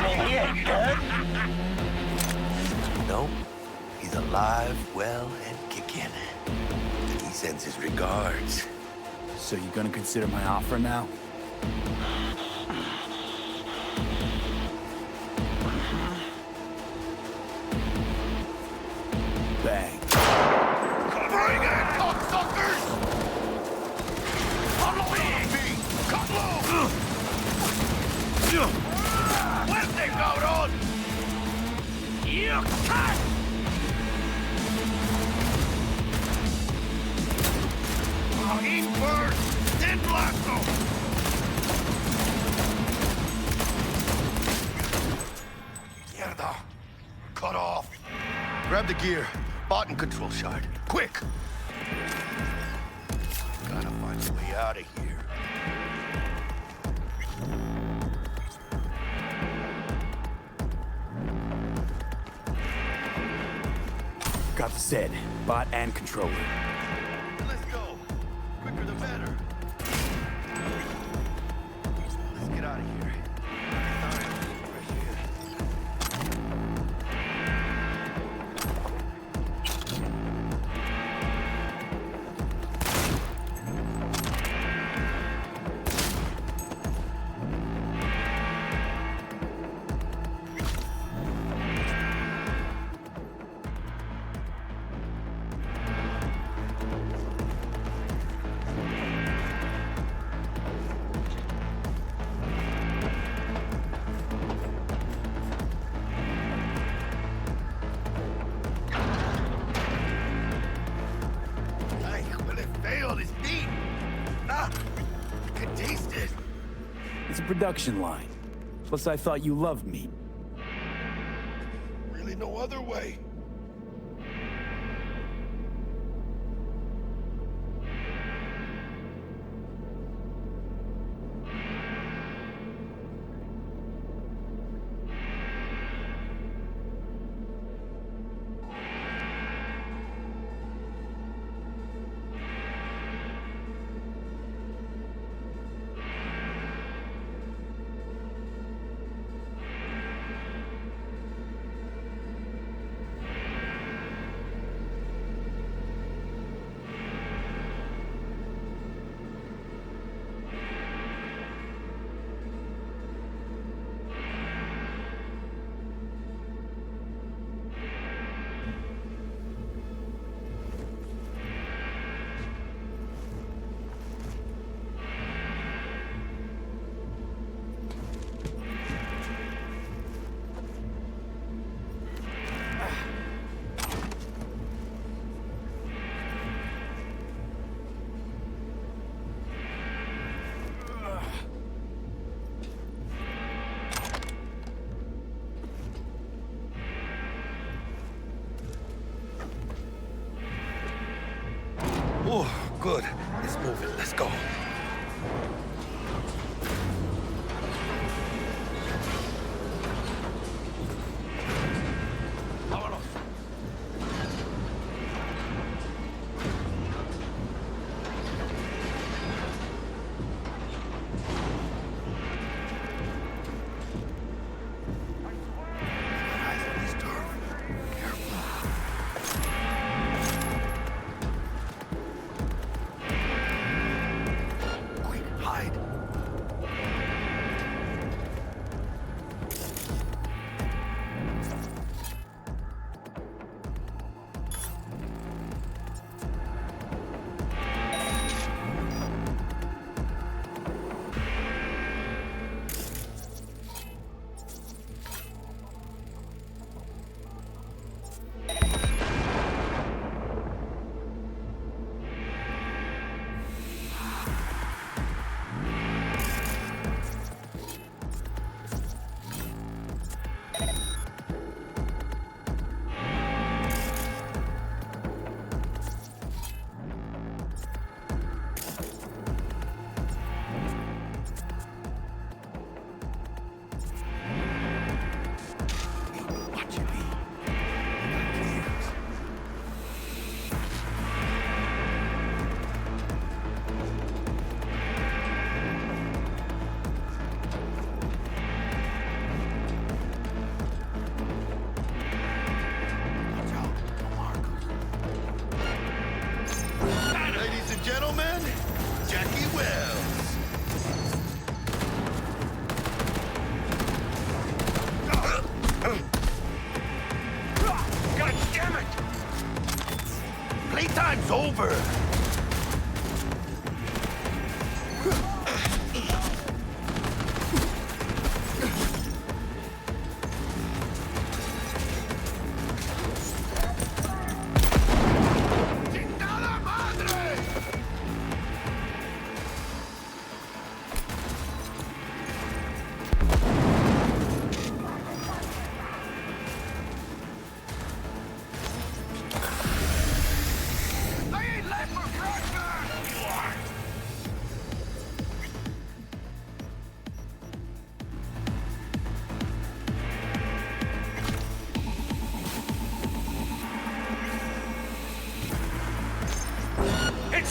Speaker 17: And he ain't dead?
Speaker 6: No, he's alive, well, and kicking. And he sends his regards.
Speaker 3: So you gonna consider my offer now? Bang.
Speaker 6: Bring it, cocksuckers! Follow me! Cut low! Where's the cabrón? You cut! Eat first, then blasto! Mierda. Cut off. Grab the gear. Button control shard. Quick! Gotta find a way out of here.
Speaker 3: Got the set. Bot and controller.
Speaker 6: Let's go. Quicker the better. Let's get out of here.
Speaker 3: It's a production line. Plus, I thought you loved me.
Speaker 6: Really no other way. Oh, good. It's moving. Let's go. Vámonos. Eyes on this turf. Careful. Quick, hide.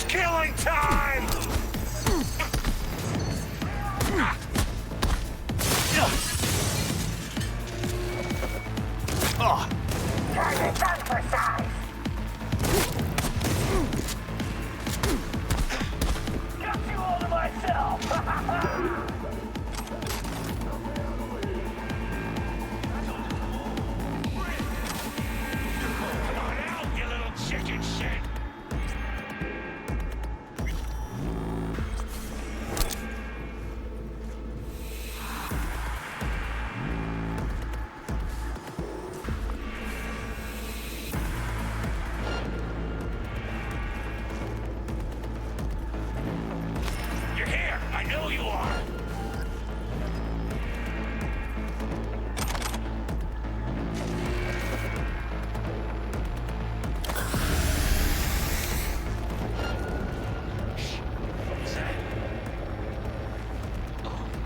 Speaker 17: It's killing time! Target done for size! Got you all to myself! Come on out, you little chicken shit! You're here! I know you are!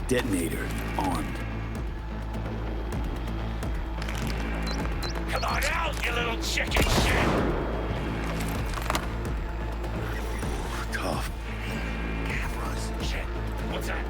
Speaker 3: Detonator armed.
Speaker 17: Come on out, you little chicken shit!
Speaker 3: Tough.
Speaker 17: Cameras. Shit. What's that?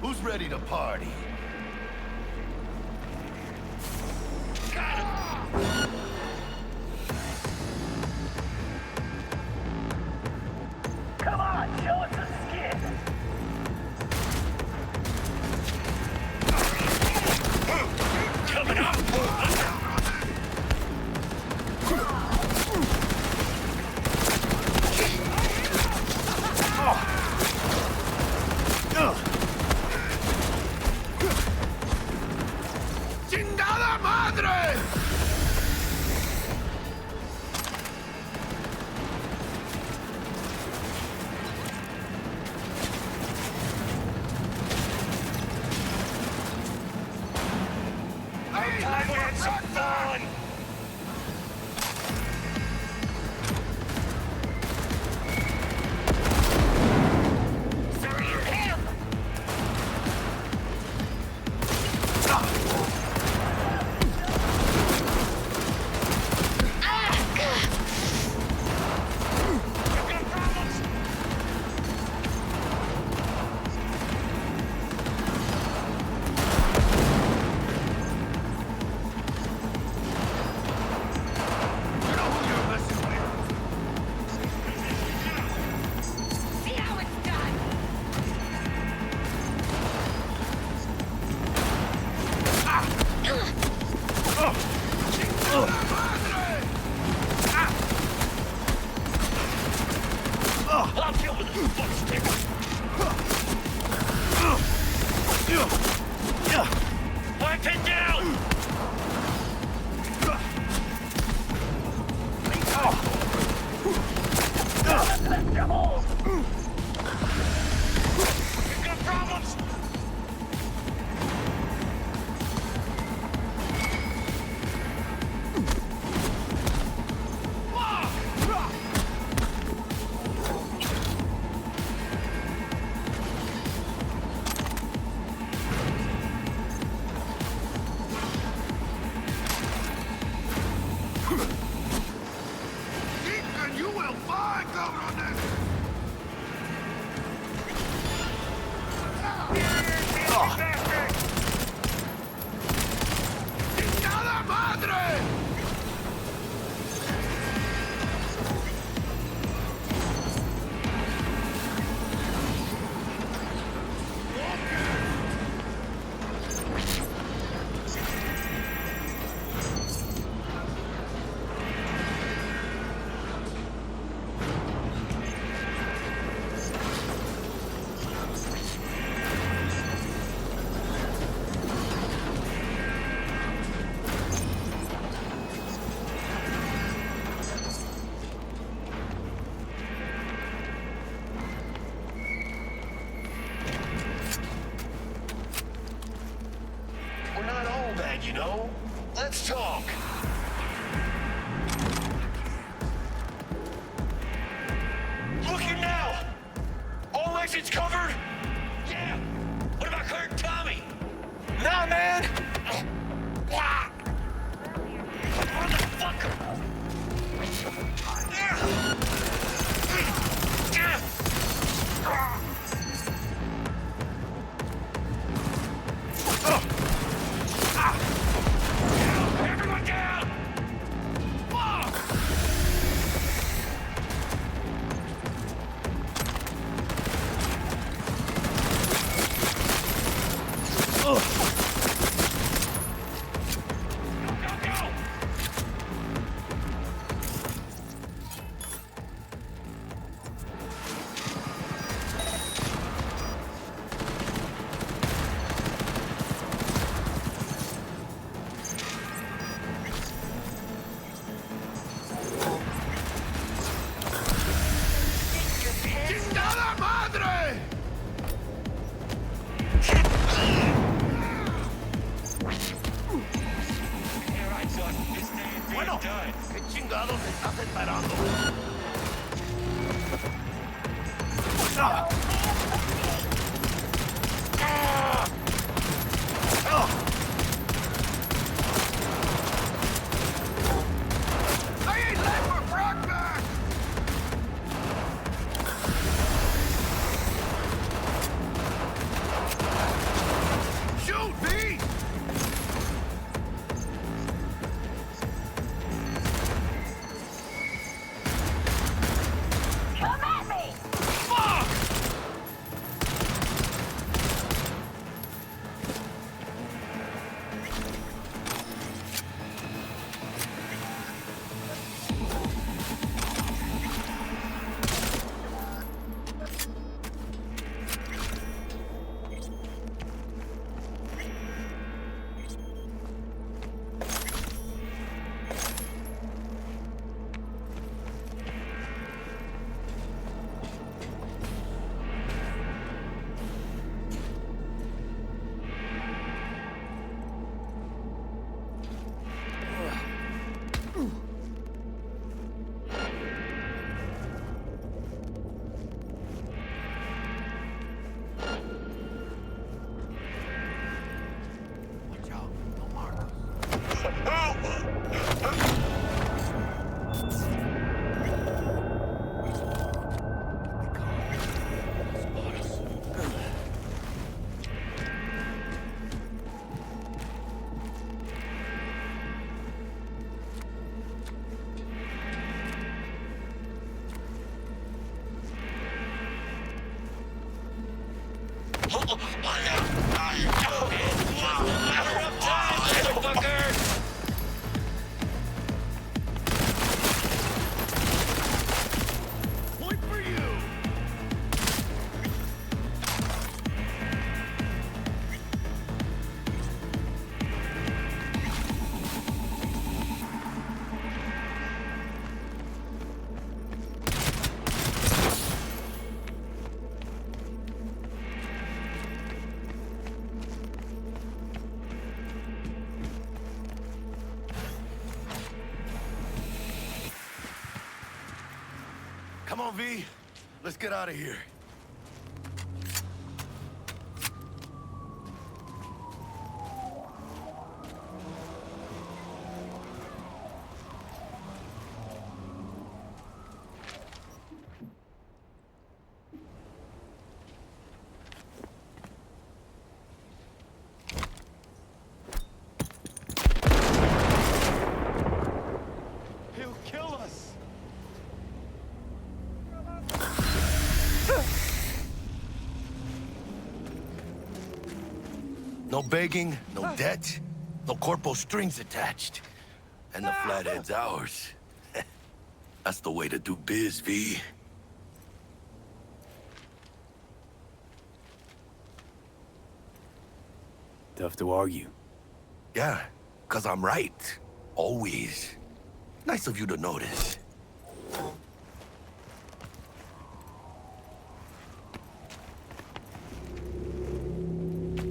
Speaker 6: Who's ready to party?
Speaker 17: Come on, show us some skin! Coming up!
Speaker 6: ¡Chingada madre!
Speaker 17: Time we had some fun! Sorry, you're him! You've got problems!
Speaker 6: You know who you're messing with.
Speaker 17: See how it's done! I'll deal with this fuck stick! I'm pinned down! Let's hold! You've got problems!
Speaker 6: And you will find, cabrones! ¡Chingada madre!
Speaker 17: License covered? Yeah. What about Kurt and Tommy? Nah, man. Motherfucker. Everyone down! Fuck!
Speaker 6: Bueno, ¿qué chingados estás esperando? I ain't left for breakfast! Shoot, V!
Speaker 9: Come at me!
Speaker 6: Fuck! Point for you! Come on, V. Let's get out of here. He'll kill us! No begging, no debt, no corpo strings attached. And the flathead's ours. That's the way to do biz, V.
Speaker 3: Tough to argue.
Speaker 6: Yeah, 'cause I'm right. Always. Nice of you to notice.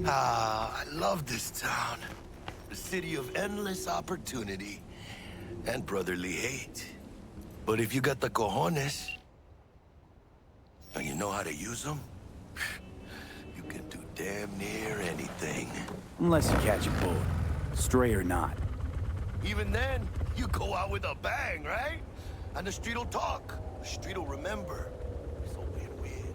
Speaker 6: Ah, I love this town. The city of endless opportunity and brotherly hate. But if you got the cojones, and you know how to use them, You can do damn near anything.
Speaker 3: Unless you catch a bullet, stray or not.
Speaker 6: Even then, you go out with a bang, right? And the street will talk. The street will remember. It's a win-win.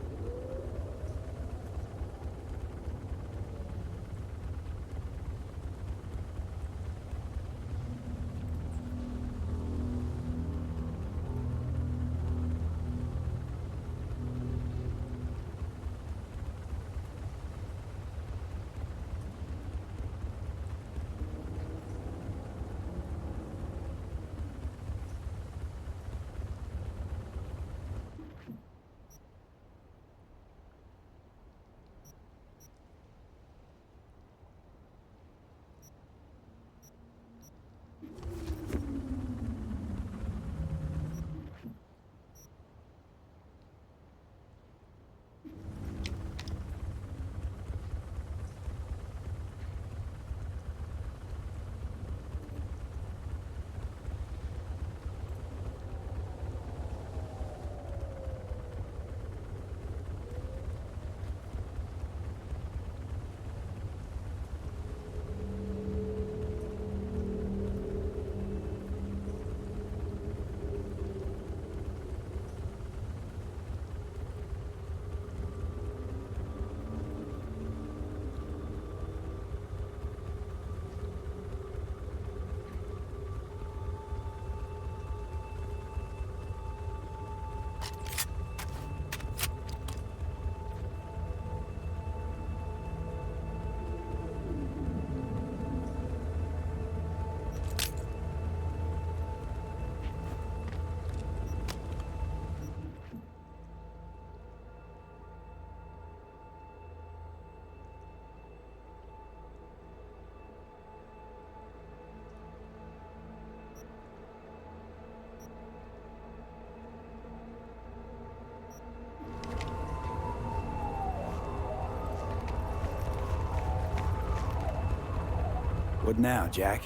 Speaker 3: What now, Jack?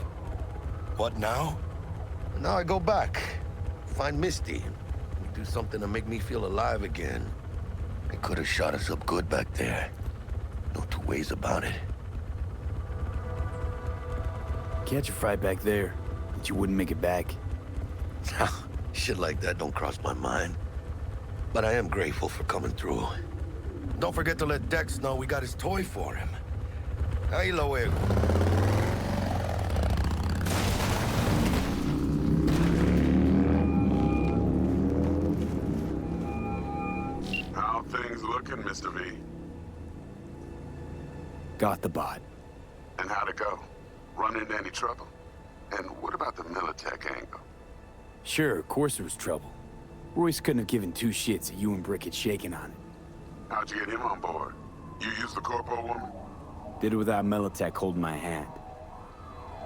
Speaker 6: What now? Now I go back. Find Misty. Do something to make me feel alive again. They could have shot us up good back there. No two ways about it.
Speaker 3: Catch a fight back there, but you wouldn't make it back.
Speaker 6: Shit like that don't cross my mind. But I am grateful for coming through. Don't forget to let Dex know we got his toy for him. Ahí lo veo.
Speaker 15: How things looking, Mr. V?
Speaker 3: Got the bot.
Speaker 15: And how'd it go? Run into any trouble? And what about the Militech angle?
Speaker 3: Sure, of course there was trouble. Royce couldn't have given two shits that you and Brick had shaken on it.
Speaker 15: How'd you get him on board? You used the corpo woman?
Speaker 3: Did it without Militech holding my hand.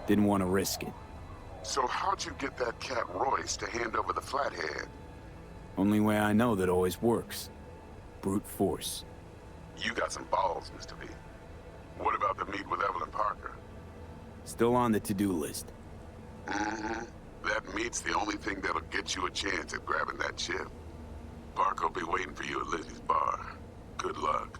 Speaker 3: Didn't want to risk it.
Speaker 15: So how'd you get that cat Royce to hand over the flathead?
Speaker 3: Only way I know that always works. Brute force.
Speaker 15: You got some balls, Mr. V. What about the meet with Evelyn Parker?
Speaker 3: Still on the to-do list.
Speaker 15: Mm-hmm. That meet's the only thing that'll get you a chance at grabbing that chip. Parker'll be waiting for you at Lizzie's bar. Good luck.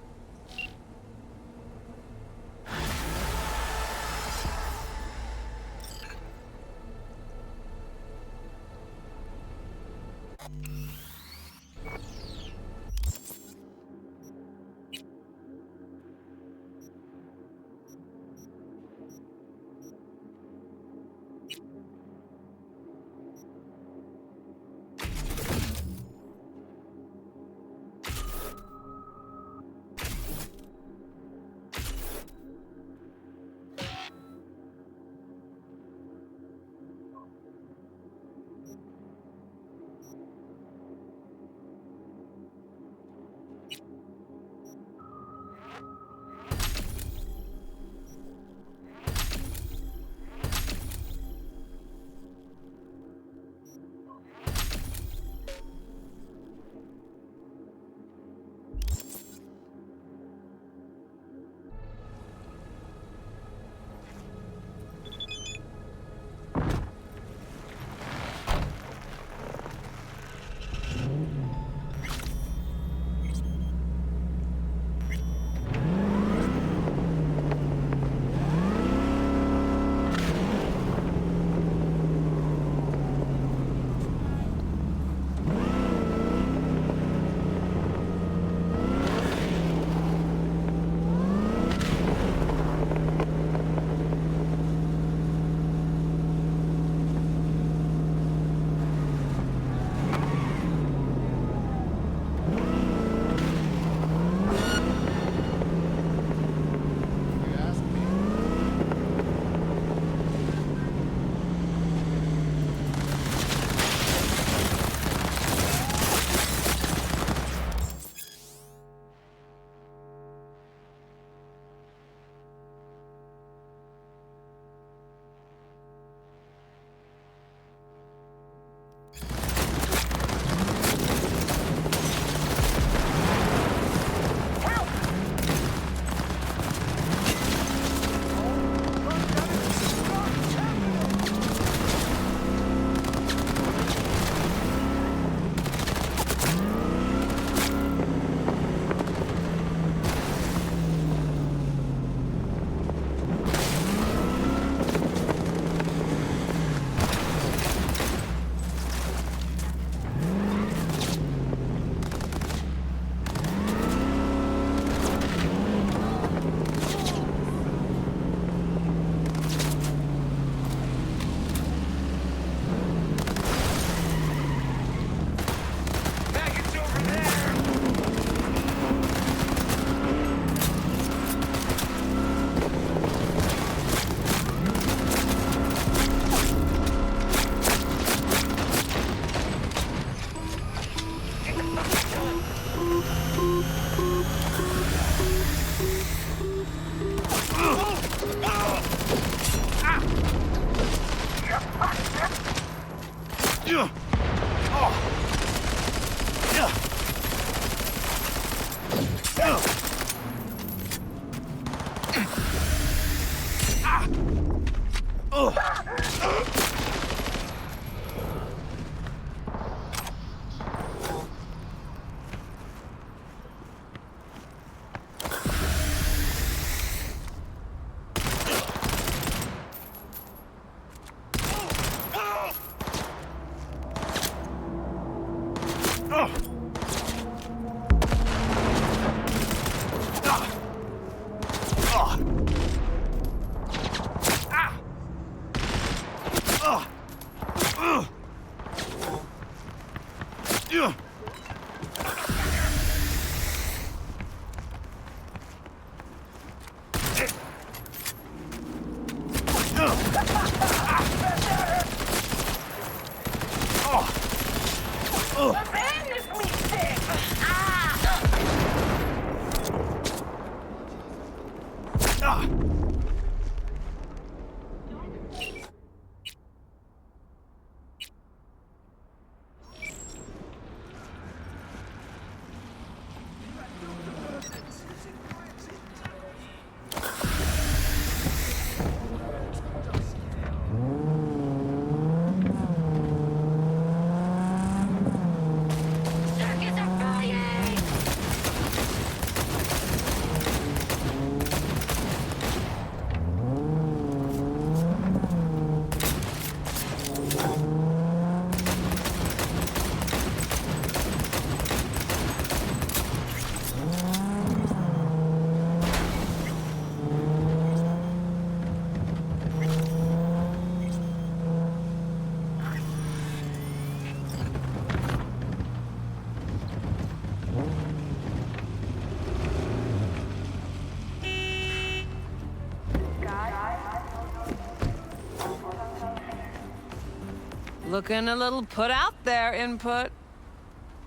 Speaker 18: Looking a little put out there, input.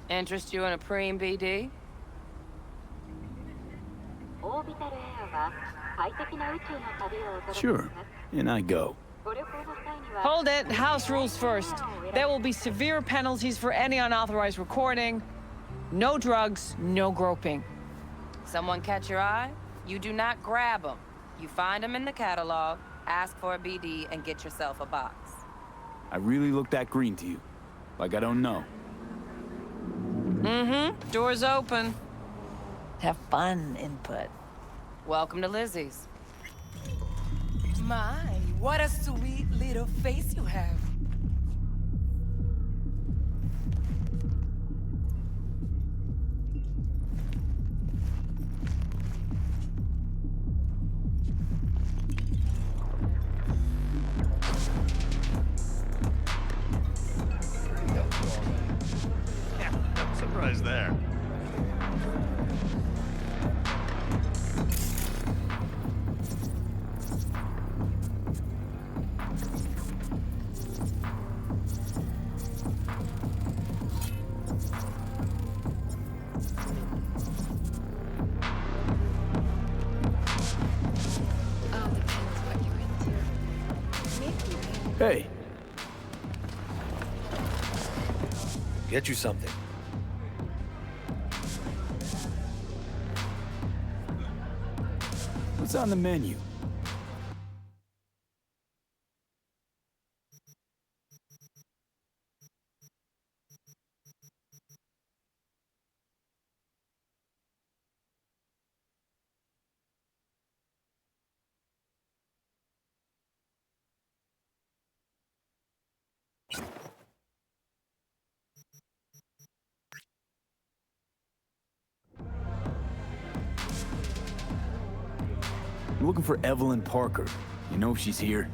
Speaker 18: Interest you in a preem BD?
Speaker 3: Sure, and I go.
Speaker 18: Hold it, house rules first. There will be severe penalties for any unauthorized recording. No drugs, no groping. Someone catch your eye? You do not grab them. You find them in the catalog, ask for a BD, and get yourself a box.
Speaker 3: I really look that green to you? Like I don't know?
Speaker 18: Mm-hmm. Door's open.
Speaker 5: Have fun, input.
Speaker 18: Welcome to Lizzie's.
Speaker 19: My, what a sweet little face you have.
Speaker 20: Surprise there.
Speaker 3: Hey.
Speaker 20: Get you something.
Speaker 3: What's on the menu? I'm looking for Evelyn Parker. You know if she's here?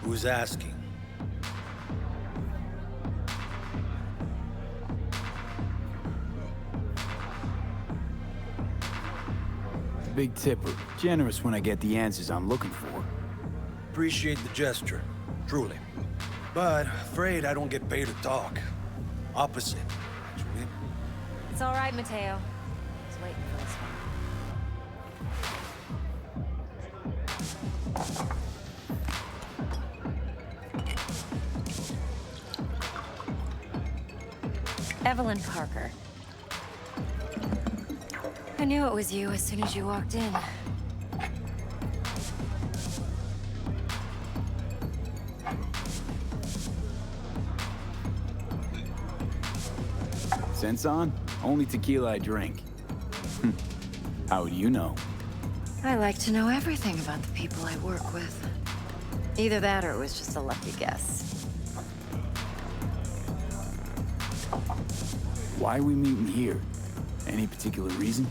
Speaker 20: Who's asking?
Speaker 3: Big tipper. Generous when I get the answers I'm looking for.
Speaker 20: Appreciate the gesture, truly. But afraid I don't get paid to talk. Opposite, actually.
Speaker 5: It's all right, Mateo. I was waiting for this one.
Speaker 12: Evelyn Parker. I knew it was you as soon as you walked in.
Speaker 3: Sense on? Only tequila I drink. How would you know?
Speaker 12: I like to know everything about the people I work with. Either that or it was just a lucky guess.
Speaker 3: Why are we meeting here? Any particular reason?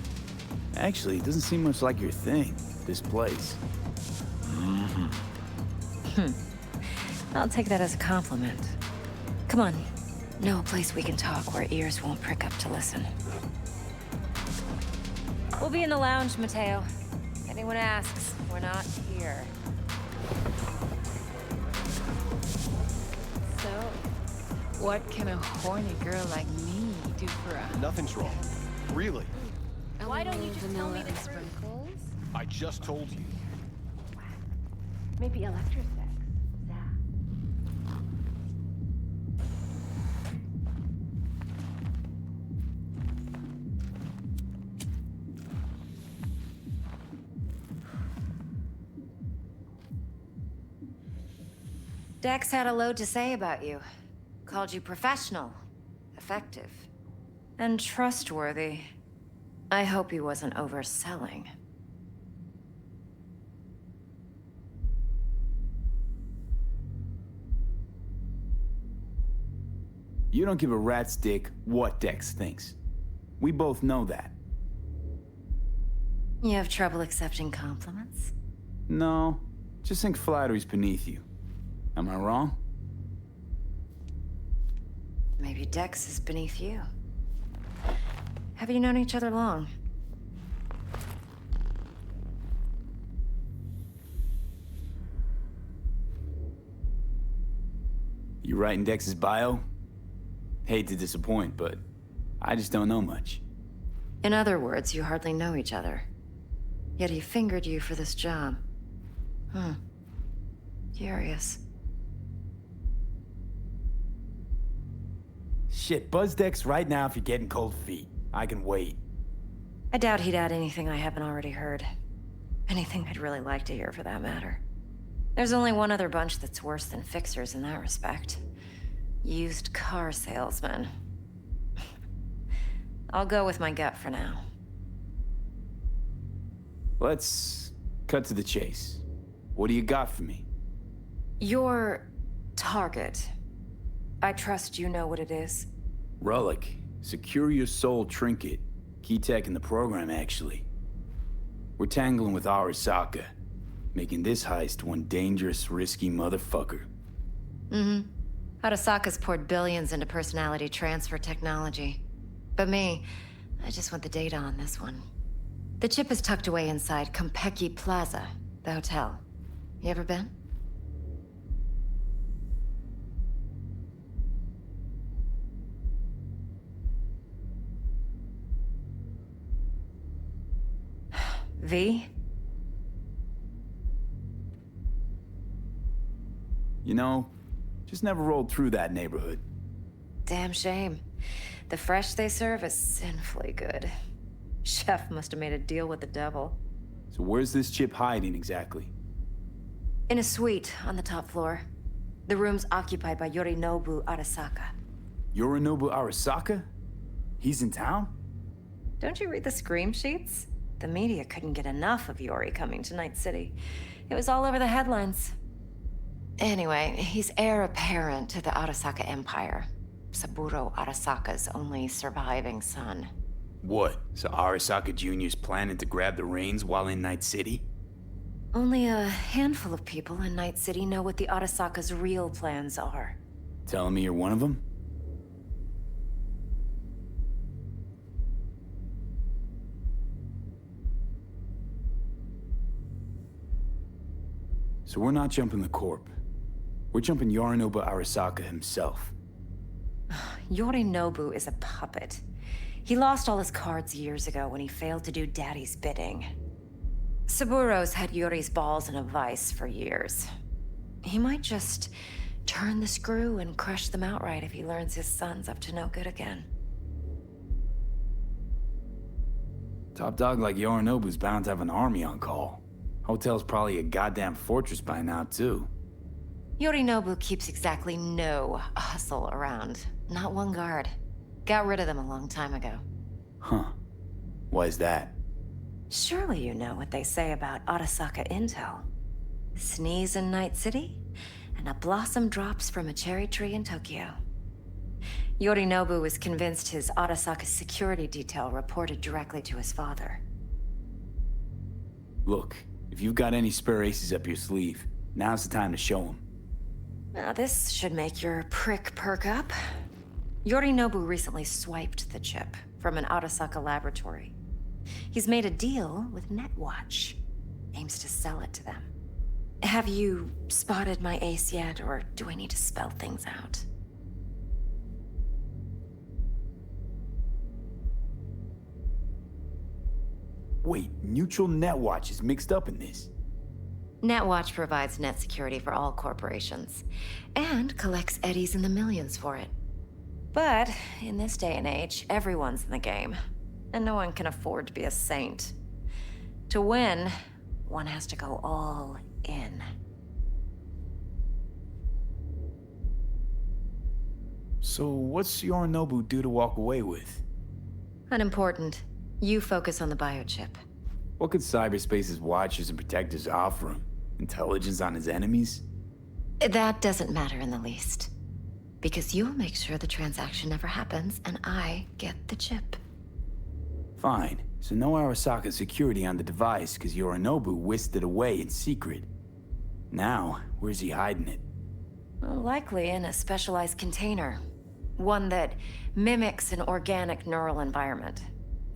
Speaker 3: Actually, it doesn't seem much like your thing, this place.
Speaker 12: I'll take that as a compliment. Come on. Know a place we can talk where ears won't prick up to listen. We'll be in the lounge, Mateo. If anyone asks, we're not here.
Speaker 18: So, what can a horny girl like me do for a...
Speaker 21: Nothing's wrong. Really.
Speaker 18: Why don't you just tell me the sprinkles?
Speaker 21: I just told you.
Speaker 18: Maybe electrosex.
Speaker 12: Dex had a load to say about you. Called you professional, effective, and trustworthy. I hope he wasn't overselling.
Speaker 3: You don't give a rat's dick what Dex thinks. We both know that.
Speaker 12: You have trouble accepting compliments?
Speaker 3: No, just think flattery's beneath you. Am I wrong?
Speaker 12: Maybe Dex is beneath you. Have you known each other long?
Speaker 3: You writing Dex's bio? Hate to disappoint, but I just don't know much.
Speaker 12: In other words, you hardly know each other. Yet he fingered you for this job. Curious.
Speaker 3: Shit, buzz Dex right now if you're getting cold feet. I can wait.
Speaker 12: I doubt he'd add anything I haven't already heard. Anything I'd really like to hear, for that matter. There's only one other bunch that's worse than fixers in that respect. Used car salesmen. I'll go with my gut for now.
Speaker 3: Let's cut to the chase. What do you got for me?
Speaker 12: Your target. I trust you know what it is.
Speaker 3: Relic. Secure your soul trinket. Key tech in the program, actually. We're tangling with Arasaka, making this heist one dangerous, risky motherfucker.
Speaker 12: Arasaka's poured billions into personality transfer technology. But me, I just want the data on this one. The chip is tucked away inside Kompeki Plaza, the hotel. You ever been? V?
Speaker 3: You know, just never rolled through that neighborhood.
Speaker 12: Damn shame. The fresh they serve is sinfully good. Chef must have made a deal with the devil.
Speaker 3: So where's this chip hiding exactly?
Speaker 12: In a suite on the top floor. The room's occupied by Yorinobu Arasaka.
Speaker 3: Yorinobu Arasaka? He's in town?
Speaker 12: Don't you read the scream sheets? The media couldn't get enough of Yori coming to Night City. It was all over the headlines. Anyway, he's heir apparent to the Arasaka Empire. Saburo Arasaka's only surviving son.
Speaker 3: What? So Arasaka Jr.'s planning to grab the reins while in Night City?
Speaker 12: Only a handful of people in Night City know what the Arasaka's real plans are.
Speaker 3: Telling me you're one of them? So we're not jumping the Corp. We're jumping Yorinobu Arasaka himself.
Speaker 12: Yorinobu is a puppet. He lost all his cards years ago when he failed to do Daddy's bidding. Saburo's had Yori's balls in a vice for years. He might just turn the screw and crush them outright if he learns his son's up to no good again.
Speaker 3: Top dog like Yorinobu's bound to have an army on call. Hotel's probably a goddamn fortress by now, too.
Speaker 12: Yorinobu keeps exactly no hustle around. Not one guard. Got rid of them a long time ago.
Speaker 3: Huh. Why is that?
Speaker 12: Surely you know what they say about Arasaka intel. Sneeze in Night City, and a blossom drops from a cherry tree in Tokyo. Yorinobu was convinced his Arasaka security detail reported directly to his father.
Speaker 3: Look, if you've got any spare aces up your sleeve, now's the time to show them.
Speaker 12: Now this should make your prick perk up. Yorinobu recently swiped the chip from an Arasaka laboratory. He's made a deal with Netwatch. Aims to sell it to them. Have you spotted my ace yet, or do I need to spell things out?
Speaker 3: Wait, neutral Netwatch is mixed up in this.
Speaker 12: Netwatch provides net security for all corporations, and collects eddies in the millions for it. But in this day and age, everyone's in the game, and no one can afford to be a saint. To win, one has to go all in.
Speaker 3: So what's Yorinobu due to walk away with?
Speaker 12: Unimportant. You focus on the biochip.
Speaker 3: What could cyberspace's watchers and protectors offer him? Intelligence on his enemies?
Speaker 12: That doesn't matter in the least. Because you'll make sure the transaction never happens, and I get the chip.
Speaker 3: Fine. So no Arasaka security on the device, because Yorinobu whisked it away in secret. Now, where's he hiding it?
Speaker 12: Well, likely in a specialized container. One that mimics an organic neural environment.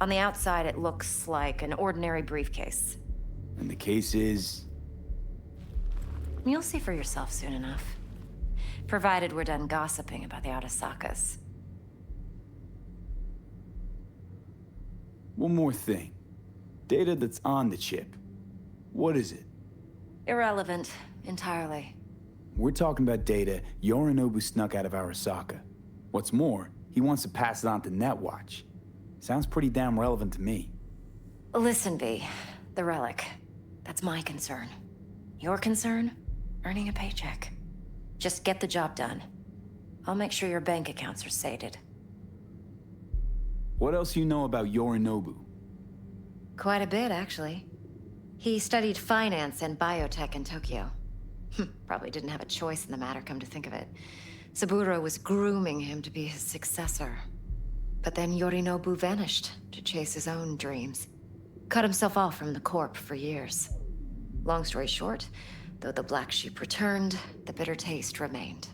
Speaker 12: On the outside, it looks like an ordinary briefcase.
Speaker 3: And the case is...
Speaker 12: You'll see for yourself soon enough. Provided we're done gossiping about the Arasakas.
Speaker 3: One more thing. Data that's on the chip. What is it?
Speaker 12: Irrelevant, entirely.
Speaker 3: We're talking about data Yorinobu snuck out of Arasaka. What's more, he wants to pass it on to Netwatch. Sounds pretty damn relevant to me.
Speaker 12: Listen, V. The relic. That's my concern. Your concern? Earning a paycheck. Just get the job done. I'll make sure your bank accounts are sated.
Speaker 3: What else you know about Yorinobu?
Speaker 12: Quite a bit, actually. He studied finance and biotech in Tokyo. Probably didn't have a choice in the matter, come to think of it. Saburo was grooming him to be his successor. But then Yorinobu vanished to chase his own dreams. Cut himself off from the Corp for years. Long story short, though the black sheep returned, the bitter taste remained.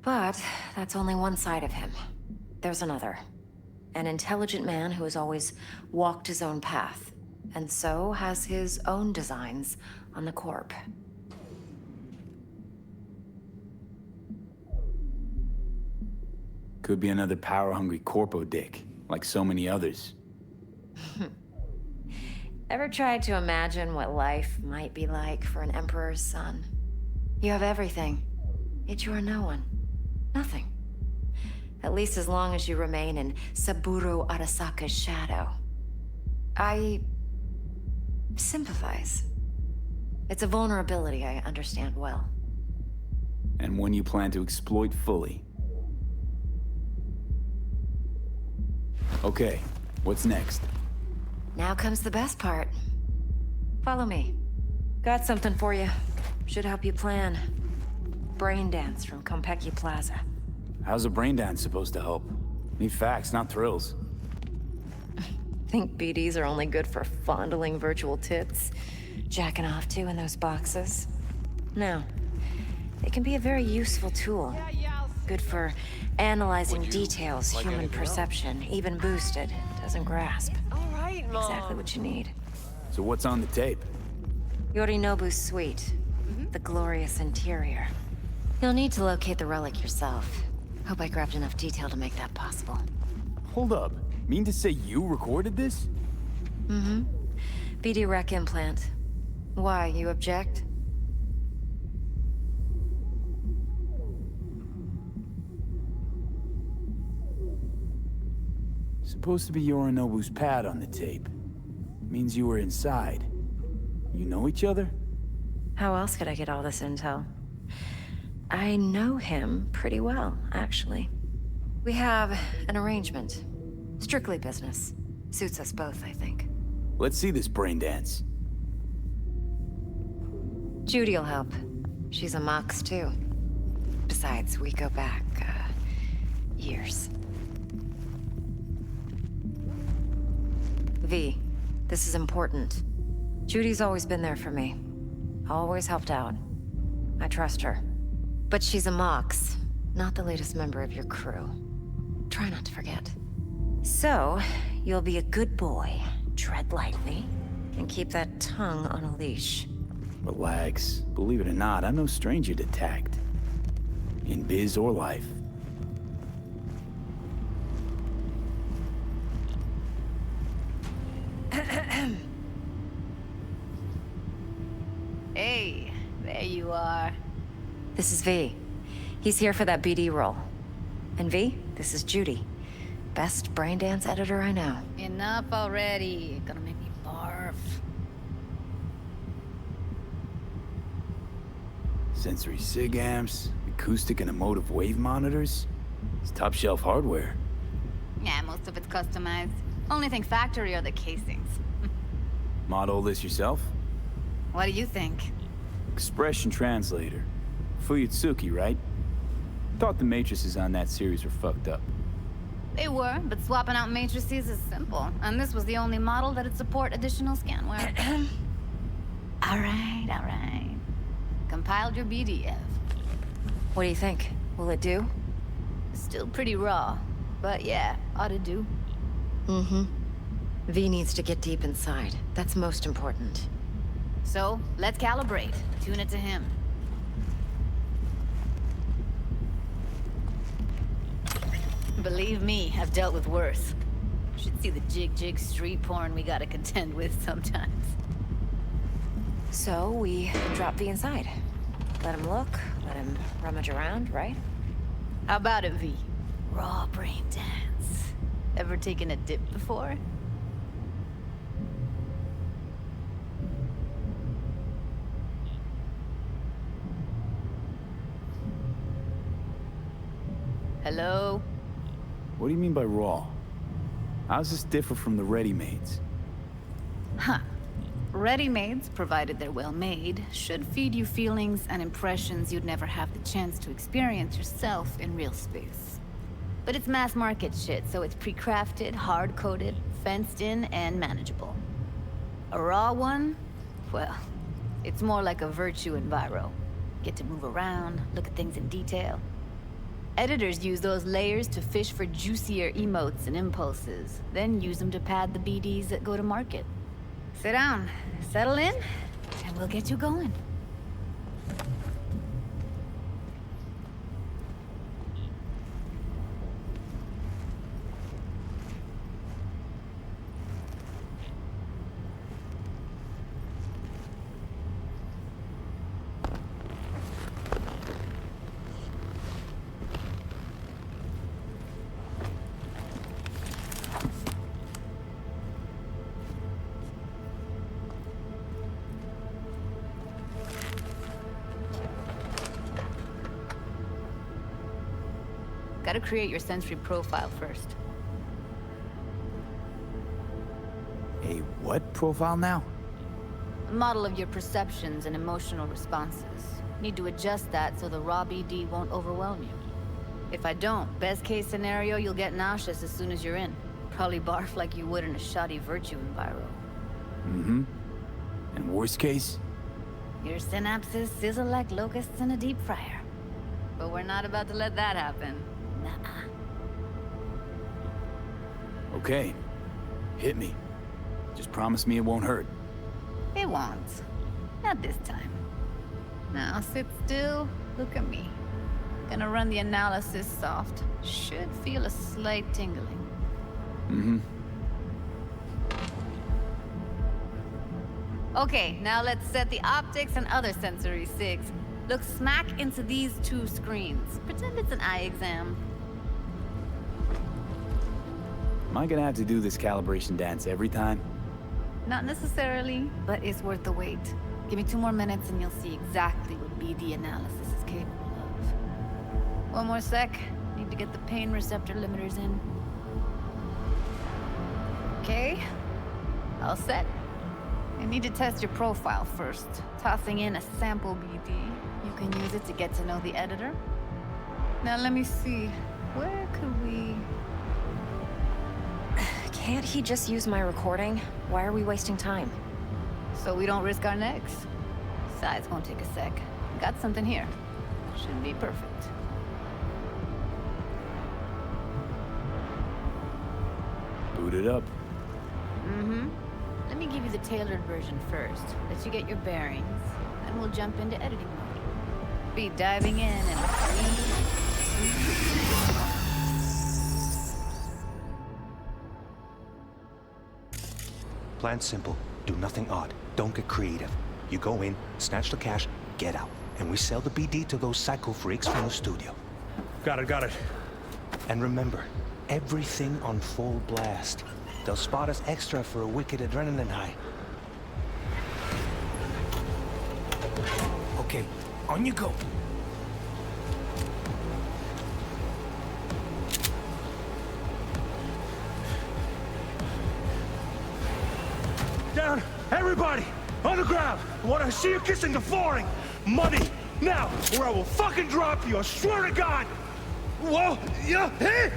Speaker 12: But that's only one side of him. There's another. An intelligent man who has always walked his own path, and so has his own designs on the Corp.
Speaker 3: Could be another power-hungry corpo dick, like so many others.
Speaker 12: Ever tried to imagine what life might be like for an emperor's son? You have everything, yet you are no one. Nothing. At least as long as you remain in Saburo Arasaka's shadow. I sympathize. It's a vulnerability I understand well.
Speaker 3: And one you plan to exploit fully. Okay, what's next?
Speaker 12: Now comes the best part. Follow me. Got something for you. Should help you plan. Brain dance from Konpeki Plaza.
Speaker 3: How's a brain dance supposed to help? Need facts, not thrills.
Speaker 12: Think BDs are only good for fondling virtual tits? Jacking off to in those boxes? No. They can be a very useful tool. Good for analyzing details human perception, even boosted, doesn't grasp.
Speaker 2: All right, Mom.
Speaker 12: Exactly what you need.
Speaker 3: So what's on the tape?
Speaker 12: Yorinobu's suite. The glorious interior. You'll need to locate the relic yourself. Hope I grabbed enough detail to make that possible.
Speaker 3: Hold up. Mean to say you recorded this?
Speaker 12: Mm-hmm. BD rec implant. Why, you object?
Speaker 3: Supposed to be Yorinobu's pad on the tape. Means you were inside. You know each other?
Speaker 12: How else could I get all this intel? I know him pretty well, actually. We have an arrangement. Strictly business. Suits us both, I think.
Speaker 3: Let's see this brain dance.
Speaker 12: Judy'll help. She's a Mox, too. Besides, we go back, years. V, this is important. Judy's always been there for me. Always helped out. I trust her. But she's a Mox, not the latest member of your crew. Try not to forget. So, you'll be a good boy, tread lightly, and keep that tongue on a leash.
Speaker 3: Relax. Believe it or not, I'm no stranger to tact. In biz or life.
Speaker 5: Hey, there you are.
Speaker 12: This is V. He's here for that BD role. And V, this is Judy. Best brain dance editor I know.
Speaker 5: Enough already. Gonna make me barf.
Speaker 3: Sensory sig amps, acoustic and emotive wave monitors. It's top shelf hardware.
Speaker 5: Yeah, most of it's customized. Only thing factory are the casings.
Speaker 3: Model this yourself?
Speaker 5: What do you think?
Speaker 3: Expression translator. Fuyutsuki, right? Thought the matrices on that series were fucked up.
Speaker 5: They were, but swapping out matrices is simple. And this was the only model that'd support additional scanware. All right. Compiled your BDF.
Speaker 12: What do you think? Will it do?
Speaker 5: Still pretty raw, but yeah, ought to do.
Speaker 12: Mm-hmm. V needs to get deep inside. That's most important.
Speaker 5: So, let's calibrate. Tune it to him. Believe me, I've dealt with worse. Should see the jig street porn we gotta contend with sometimes.
Speaker 12: So, we drop V inside. Let him look, let him rummage around, right?
Speaker 5: How about it, V? Raw brain dance. Ever taken a dip before? Hello?
Speaker 3: What do you mean by raw? How's this differ from the ready-mades?
Speaker 5: Huh. Ready-mades, provided they're well-made, should feed you feelings and impressions you'd never have the chance to experience yourself in real space. But it's mass-market shit, so it's pre-crafted, hard-coded, fenced-in, and manageable. A raw one? Well, it's more like a virtue enviro. Get to move around, look at things in detail. Editors use those layers to fish for juicier emotes and impulses, then use them to pad the BDs that go to market. Sit down, settle in, and we'll get you going. Gotta create your sensory profile first.
Speaker 3: A what profile now?
Speaker 5: A model of your perceptions and emotional responses. Need to adjust that so the raw BD won't overwhelm you. If I don't, best case scenario, you'll get nauseous as soon as you're in. Probably barf like you would in a shoddy virtue enviro.
Speaker 3: Mm-hmm. And worst case?
Speaker 5: Your synapses sizzle like locusts in a deep fryer. But we're not about to let that happen. Nuh-uh.
Speaker 3: Okay. Hit me. Just promise me it won't hurt.
Speaker 5: It won't. Not this time. Now sit still, look at me. Gonna run the analysis soft. Should feel a slight tingling.
Speaker 3: Mm-hmm.
Speaker 5: Okay, now let's set the optics and other sensory sigs. Look smack into these two screens. Pretend it's an eye exam.
Speaker 3: Am I gonna have to do this calibration dance every time?
Speaker 5: Not necessarily, but it's worth the wait. Give me 2 more minutes and you'll see exactly what BD analysis is capable of. One more sec. Need to get the pain receptor limiters in. Okay. All set. I need to test your profile first. Tossing in a sample BD. You can use it to get to know the editor. Now let me see. Where could we...
Speaker 12: Can't he just use my recording? Why are we wasting time?
Speaker 5: So we don't risk our necks. Besides, won't take a sec. Got something here. Should be perfect.
Speaker 3: Boot it up.
Speaker 5: Mm-hmm. Let me give you the tailored version first. Let you get your bearings. Then we'll jump into editing mode. Be diving in and...
Speaker 1: Plan simple. Do nothing odd. Don't get creative. You go in, snatch the cash, get out. And we sell the BD to those psycho freaks from the studio.
Speaker 20: Got it.
Speaker 1: And remember, everything on full blast. They'll spot us extra for a wicked adrenaline high. Okay, on you go.
Speaker 22: Down! Everybody! On the ground! I want to see you kissing the flooring! Money! Now! Or I will fucking drop you! I swear to God! Whoa! Yeah! Hey!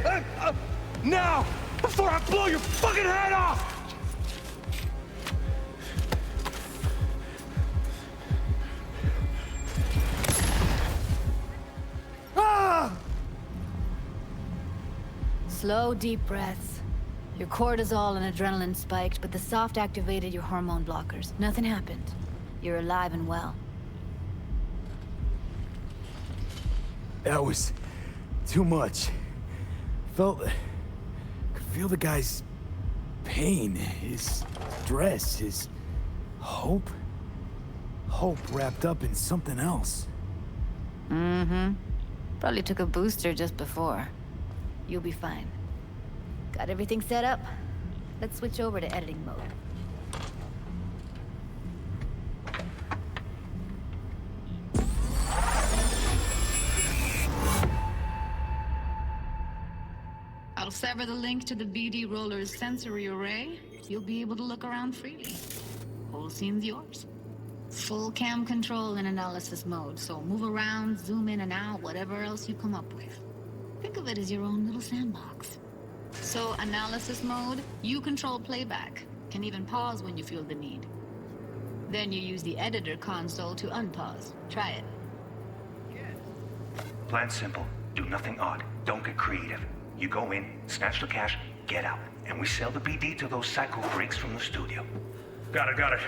Speaker 22: Now! Before I blow your fucking head off! Ah!
Speaker 5: Slow, deep breaths. Your cortisol and adrenaline spiked, but the soft activated your hormone blockers. Nothing happened. You're alive and well.
Speaker 3: That was too much. Could feel the guy's pain, his stress, his hope. Hope wrapped up in something else.
Speaker 5: Mm-hmm. Probably took a booster just before. You'll be fine. Got everything set up? Let's switch over to editing mode. I'll sever the link to the BD Roller's sensory array. You'll be able to look around freely. Whole scene's yours. Full cam control in analysis mode, so move around, zoom in and out, whatever else you come up with. Think of it as your own little sandbox. So, analysis mode, you control playback. Can even pause when you feel the need. Then you use the editor console to unpause. Try it.
Speaker 1: Plan simple. Do nothing odd. Don't get creative. You go in, snatch the cash, get out. And we sell the BD to those psycho freaks from the studio.
Speaker 22: Got it.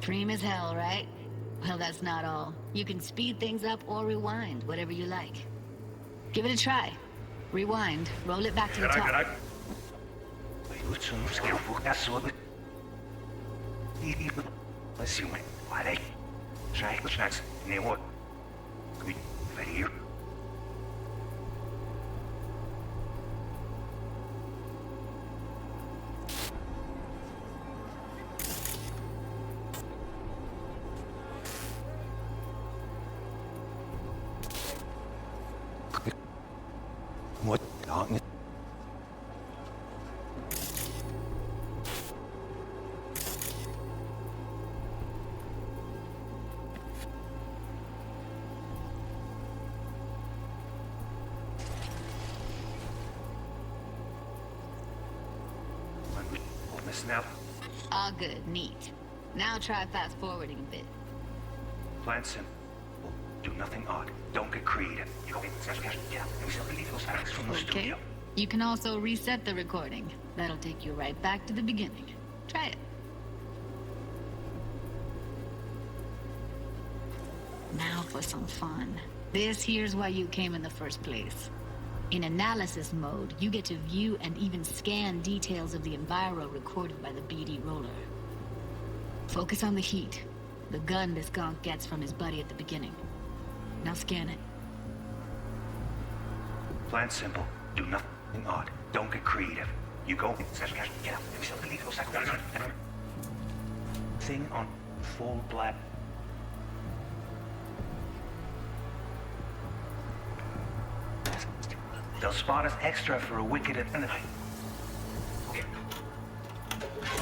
Speaker 5: Dream as hell, right? Well, that's not all. You can speed things up or rewind, whatever you like. Give it a try. Rewind. Roll it back to the top.
Speaker 1: What darkness? Now.
Speaker 5: All good, neat. Now try fast forwarding a bit.
Speaker 1: Plan simple. Do nothing odd. Don't get creative. You go in, snatch the cash, get out. And we sell the those facts from the studio.
Speaker 5: You can also reset the recording. That'll take you right back to the beginning. Try it. Now for some fun. This here's why you came in the first place. In analysis mode, you get to view and even scan details of the enviro recorded by the BD Roller. Focus on the heat, the gun this gonk gets from his buddy at the beginning. Now scan it.
Speaker 1: Plan simple. Do nothing odd. Don't get creative. You go in, snatch the cash, get out. And we sell the those facts. thing on full black. They'll spot us extra for a wicked event.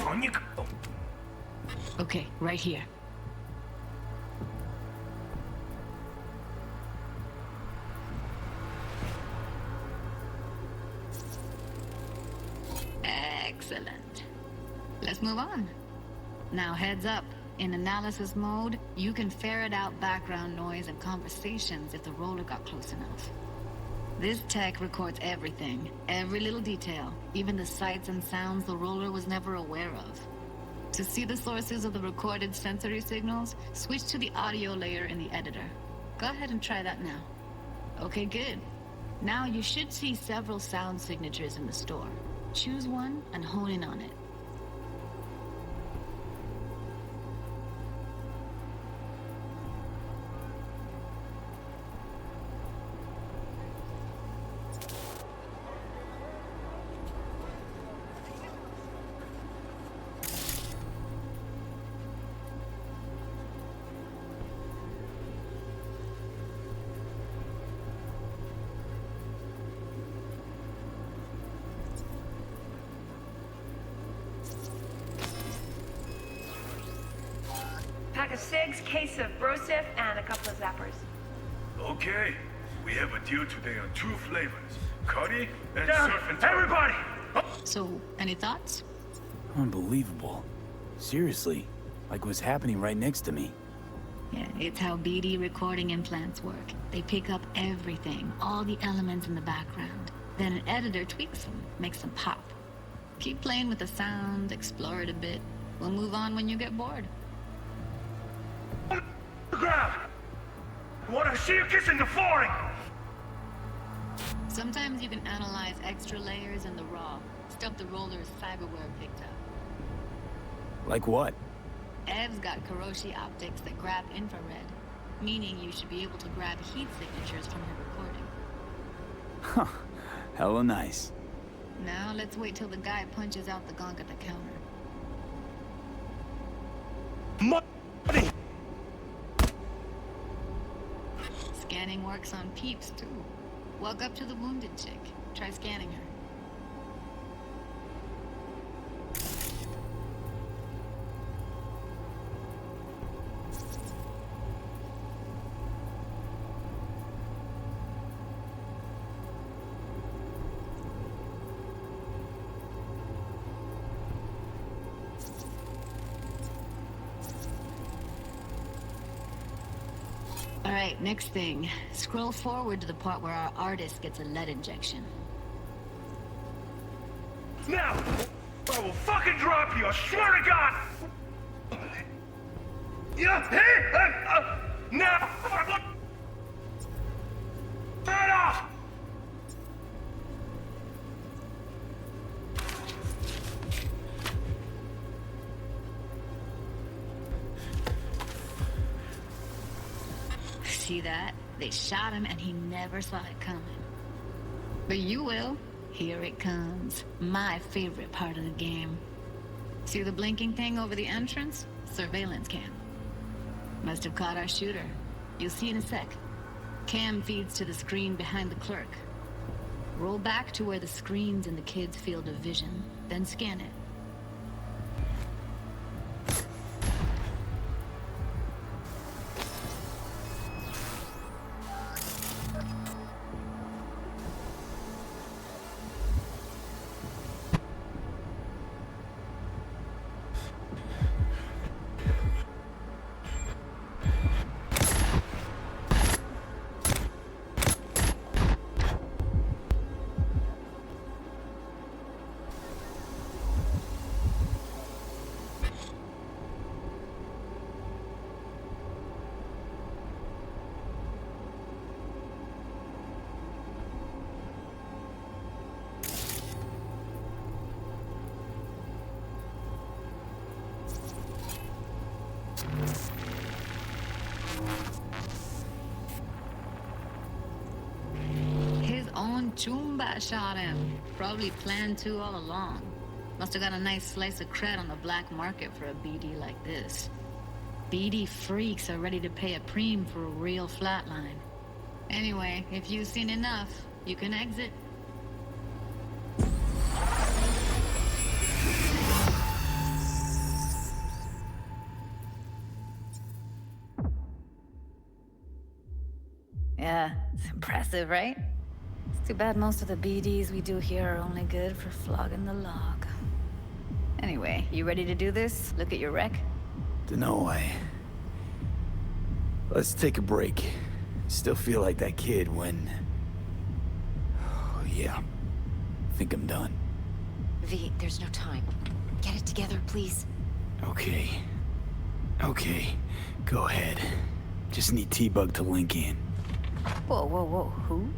Speaker 1: On you go.
Speaker 5: Okay, right here. Excellent. Let's move on. Now heads up. In analysis mode, you can ferret out background noise and conversations if the roller got close enough. This tech records everything, every little detail, even the sights and sounds the roller was never aware of. To see the sources of the recorded sensory signals, switch to the audio layer in the editor. Go ahead and try that now. Okay, good. Now you should see several sound signatures in the store. Choose one and hone in on it.
Speaker 7: Pack of cigs, case of brosif, and a couple of zappers.
Speaker 22: Okay, we have a deal today on 2 flavors, curry and surf and turf. Everybody!
Speaker 5: So, any thoughts?
Speaker 3: Unbelievable. Seriously, like what's happening right next to me.
Speaker 5: Yeah, it's how BD recording implants work. They pick up everything, all the elements in the background. Then an editor tweaks them, makes them pop. Keep playing with the sound, explore it a bit. We'll move on when you get bored.
Speaker 22: Grab! I want to see you kissing the flooring!
Speaker 5: Sometimes you can analyze extra layers in the raw, stuff the roller's cyberware picked up.
Speaker 3: Like what?
Speaker 5: Ev's got Karoshi optics that grab infrared, meaning you should be able to grab heat signatures from her recording.
Speaker 3: Huh. Hella nice.
Speaker 5: Now let's wait till the guy punches out the gong at the counter.
Speaker 22: Money!
Speaker 5: Scanning works on peeps, too. Walk up to the wounded chick. Try scanning her. Alright, next thing. Scroll forward to the part where our artist gets a lead injection.
Speaker 22: Now! I will fucking drop you, I swear to God! Yeah, hey! Now! Turn off!
Speaker 5: See that? They shot him and he never saw it coming. But you will. Here it comes. My favorite part of the game. See the blinking thing over the entrance? Surveillance cam. Must have caught our shooter. You'll see in a sec. Cam feeds to the screen behind the clerk. Roll back to where the screen's in the kid's field of vision, then scan it. His own Chumba shot him. Probably planned to all along. Must have got a nice slice of cred on the black market for a BD like this. BD freaks are ready to pay a preem for a real flatline. Anyway, if you've seen enough, you can exit. Yeah, it's impressive, right? It's too bad most of the BDs we do here are only good for flogging the log. Anyway, you ready to do this? Look at your rec?
Speaker 3: Dunno, Let's take a break. Still feel like that kid when... Oh, yeah. Think I'm done.
Speaker 12: V, there's no time. Get it together, please.
Speaker 3: Okay. Okay. Go ahead. Just need T-Bug to link in.
Speaker 5: Whoa, whoa, whoa, who?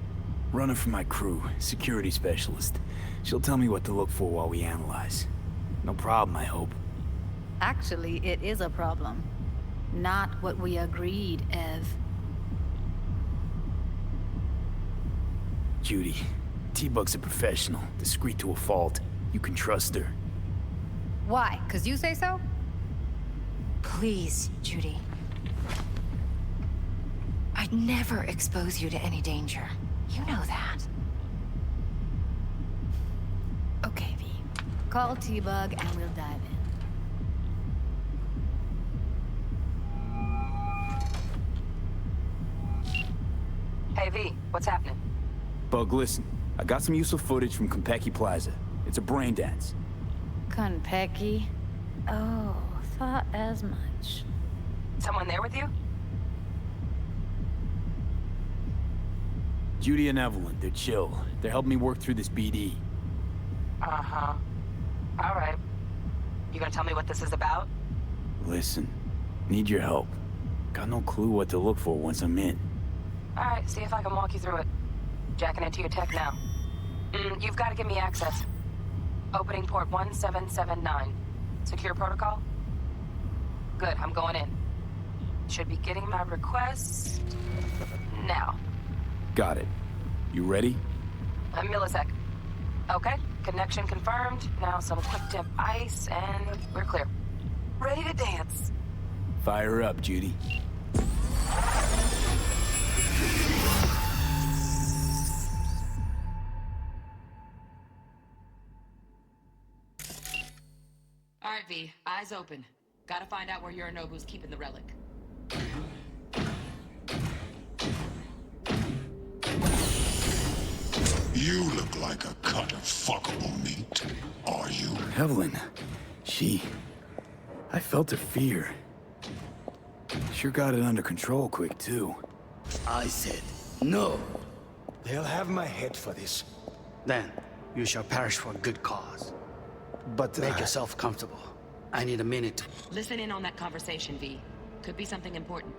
Speaker 3: Runner for my crew, security specialist. She'll tell me what to look for while we analyze. No problem, I hope.
Speaker 5: Actually, it is a problem. Not what we agreed, Ev.
Speaker 3: Judy, T-Bug's a professional, discreet to a fault. You can trust her.
Speaker 5: Why? 'Cause you say so?
Speaker 12: Please, Judy. I'd never expose you to any danger. You know that.
Speaker 5: Okay, V. Call T-Bug and we'll dive in.
Speaker 2: Hey, V, what's happening?
Speaker 3: Bug, listen. I got some useful footage from Konpeki Plaza. It's a brain dance.
Speaker 5: Konpeki? Oh, thought as much.
Speaker 2: Someone there with you?
Speaker 3: Judy and Evelyn, they're chill. They're helping me work through this BD.
Speaker 2: Uh-huh. All right. You gonna tell me what this is about?
Speaker 3: Listen, need your help. Got no clue what to look for once I'm in.
Speaker 2: All right, see if I can walk you through it. Jacking into your tech now. You've got to give me access. Opening port 1779. Secure protocol? Good, I'm going in. Should be getting my request now.
Speaker 3: Got it. You ready?
Speaker 2: A millisec. Okay, connection confirmed. Now some quick dip ice, and we're clear. Ready to dance.
Speaker 3: Fire up, Judy.
Speaker 10: All right, V. Eyes open. Gotta find out where Yorinobu's keeping the relic.
Speaker 11: You look like a cut of fuckable meat. Are you?
Speaker 3: Evelyn, I felt her fear. Sure got it under control quick, too.
Speaker 23: I said, no. They'll have my head for this. Then, you shall perish for a good cause. But make yourself comfortable. I need a minute.
Speaker 10: Listen in on that conversation, V. Could be something important.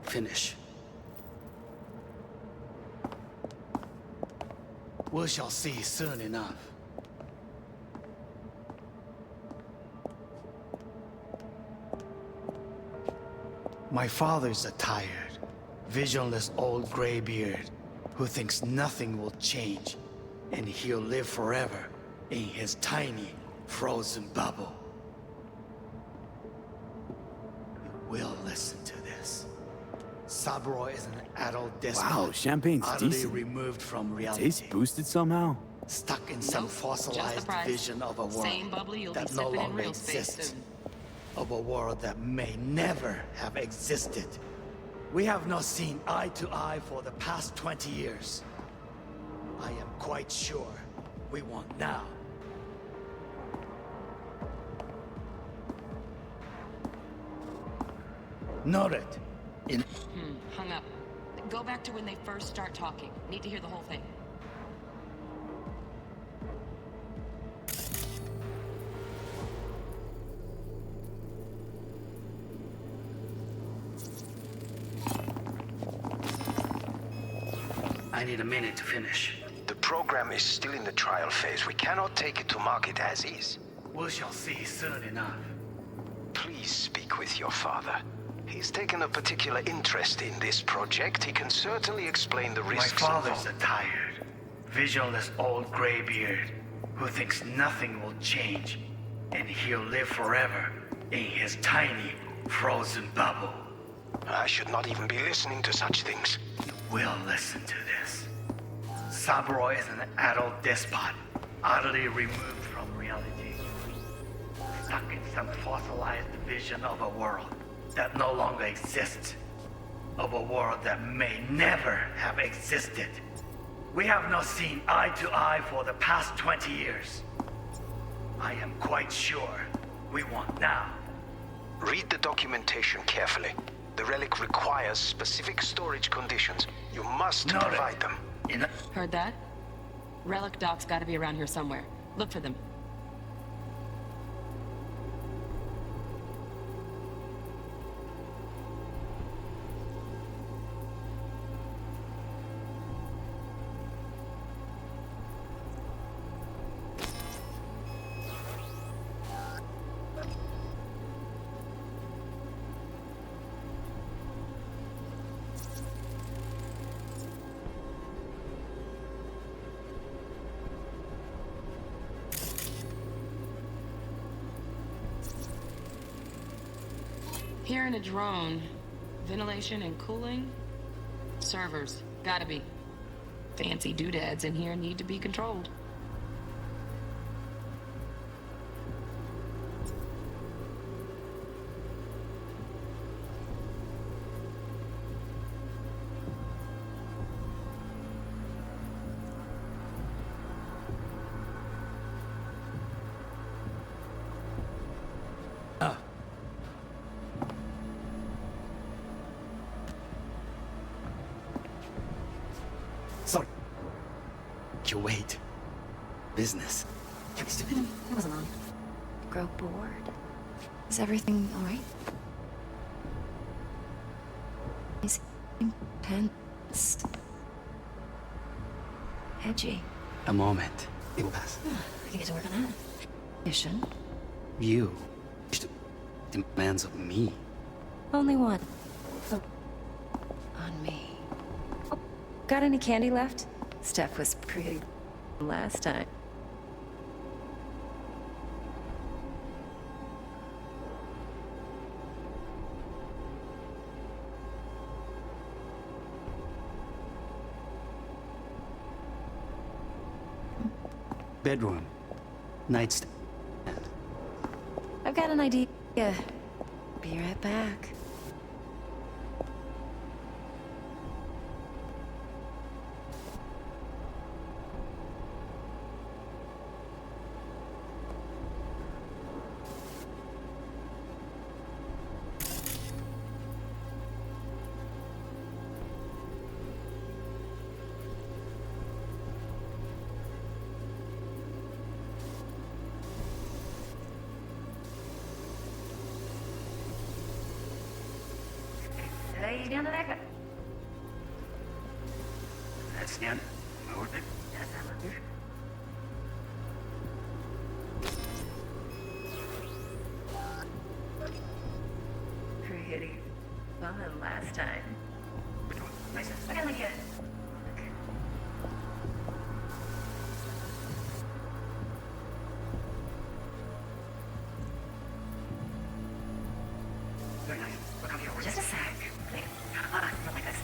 Speaker 23: finish. We shall see soon enough. My father's a tired, visionless old graybeard who thinks nothing will change, and he'll live forever in his tiny, frozen bubble. You will listen to this. Saburo is an adult despot.
Speaker 3: Wow, champagne's
Speaker 23: utterly
Speaker 3: decent.
Speaker 23: removed from reality.
Speaker 3: Taste boosted somehow?
Speaker 23: Stuck in some fossilized vision of a world
Speaker 10: Same bubbly you'll
Speaker 23: that
Speaker 10: be
Speaker 23: no
Speaker 10: sipping in
Speaker 23: longer
Speaker 10: real space
Speaker 23: exists.
Speaker 10: soon.
Speaker 23: Of a world that may never have existed. We have not seen eye to eye for the past 20 years. I am quite sure we want now. Noted.
Speaker 10: Hung up. Go back to when they first start talking. Need to hear the whole thing.
Speaker 23: I need a minute to finish.
Speaker 4: The program is still in the trial phase. We cannot take it to market as is.
Speaker 23: We shall see soon enough.
Speaker 4: Please speak with your father. He's taken a particular interest in this project. He can certainly explain the risks.
Speaker 23: My father's a tired, visionless old graybeard who thinks nothing will change, and he'll live forever in his tiny, frozen bubble.
Speaker 4: I should not even be listening to such things.
Speaker 23: You will listen to this. Saburo is an adult despot, utterly removed from reality. Stuck in some fossilized vision of a world that no longer exists. Of a world that may never have existed. We have not seen eye to eye for the past 20 years. I am quite sure we want now.
Speaker 4: Read the documentation carefully. The relic requires specific storage conditions. You must provide them.
Speaker 10: Heard that? Relic docs gotta be around here somewhere. Look for them. Here in a drone. Ventilation and cooling? Servers. Gotta be. Fancy doodads in here need to be controlled.
Speaker 23: Sorry. You wait. Business.
Speaker 12: It wasn't long. Grow bored? Is everything all right? He's intense. Edgy.
Speaker 23: A moment. It will pass.
Speaker 12: I can get to work on that. You should.
Speaker 23: You. Demands of me.
Speaker 12: Only one. On me. Got any candy left? Steph was pretty last time.
Speaker 23: Bedroom. Nightstand.
Speaker 12: I've got an idea. Be right back.
Speaker 23: That's the end.
Speaker 12: Pretty fun last time.
Speaker 23: Nice. I got an idea. Very nice. Look up here.
Speaker 12: Just a sec.
Speaker 23: Not like this.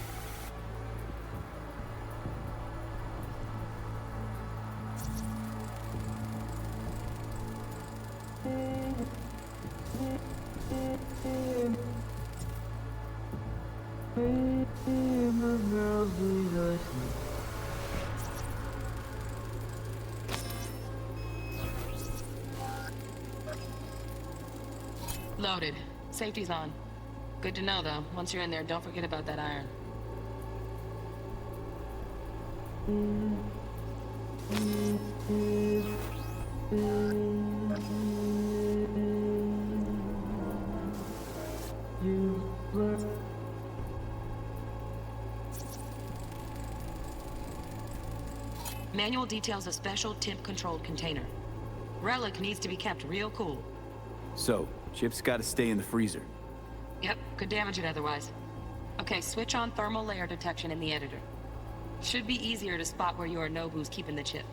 Speaker 10: Loaded. Safety's on. Good to know, though. Once you're in there, don't forget about that iron. Manual details a special temp-controlled container. Relic needs to be kept real cool.
Speaker 3: So, chip's gotta stay in the freezer.
Speaker 10: Yep, could damage it otherwise. Okay, switch on thermal layer detection in the editor. Should be easier to spot where Yorinobu's keeping the chip.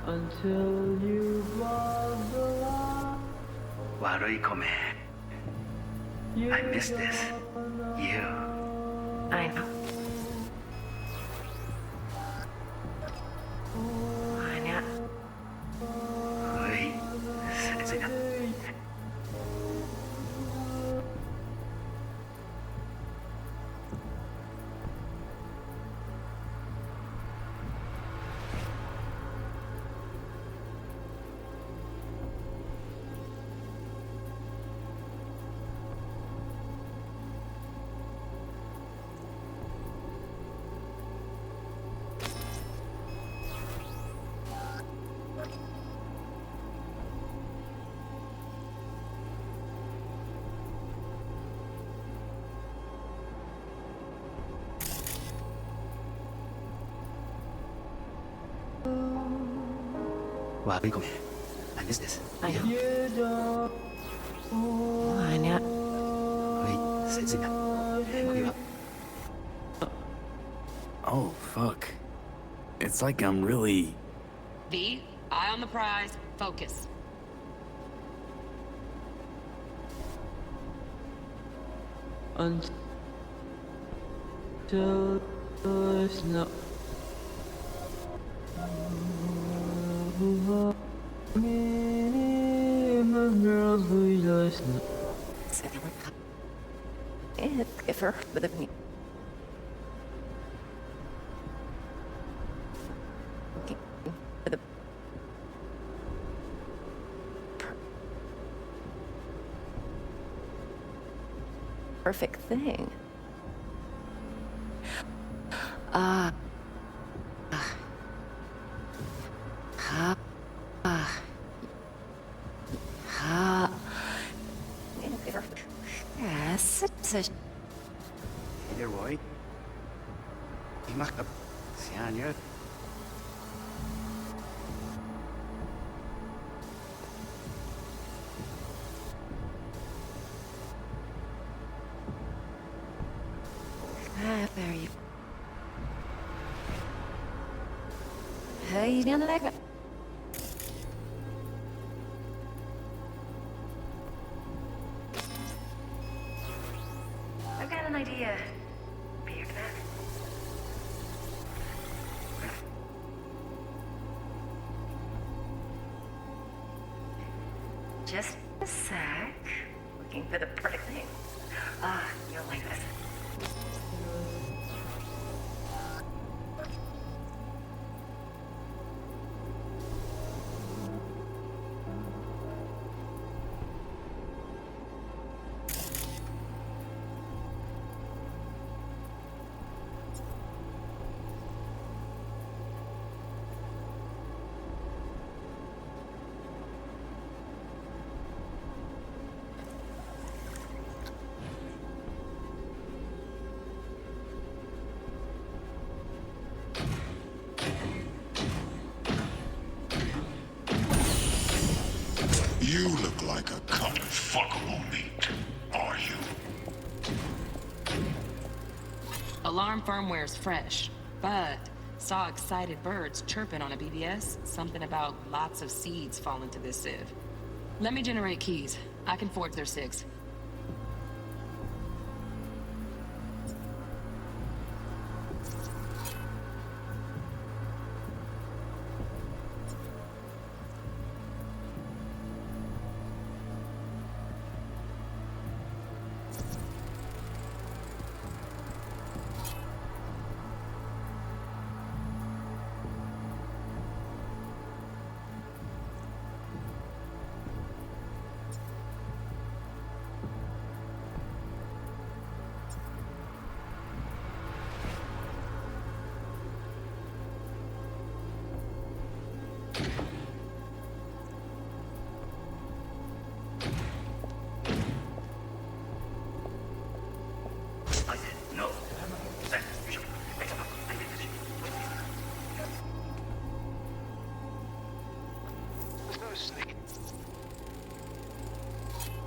Speaker 8: Until you've lost the line.
Speaker 23: Warui kome. I miss this. You.
Speaker 12: I know. Anya.
Speaker 23: Ui. Sensitive. Warui kome. I miss this.
Speaker 12: I know.
Speaker 8: You don't.
Speaker 12: Anya.
Speaker 23: Ui. Sensitive. Ui.
Speaker 3: Oh, fuck. It's like I'm really...
Speaker 10: V, eye on the prize, focus.
Speaker 8: Until there's no.
Speaker 12: If her with a perfect thing. Yes, it's
Speaker 23: Leroy. Imakap. Sianya.
Speaker 12: there you. Hey, down the back.
Speaker 2: I've got an idea. Be your man. Just a sec. Looking for the perfect thing. Ah, you'll like this.
Speaker 11: You look like a cut of fuckable meat, are you?
Speaker 10: Alarm firmware's fresh, but saw excited birds chirping on a BBS. Something about lots of seeds fall into this sieve. Let me generate keys. I can forge their SIGs.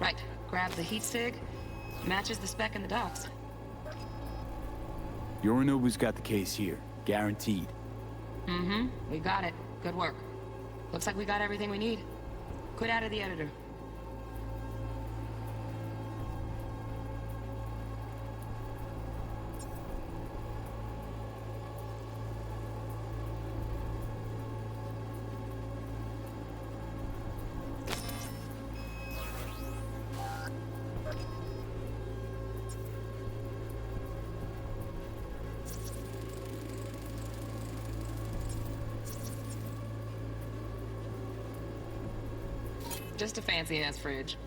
Speaker 10: Right, grab the heat sig. Matches the spec in the docs.
Speaker 3: Yorinobu's got the case here. Guaranteed.
Speaker 10: Mm-hmm, we got it. Good work. Looks like we got everything we need. Quit out of the editor. Just a fancy-ass fridge.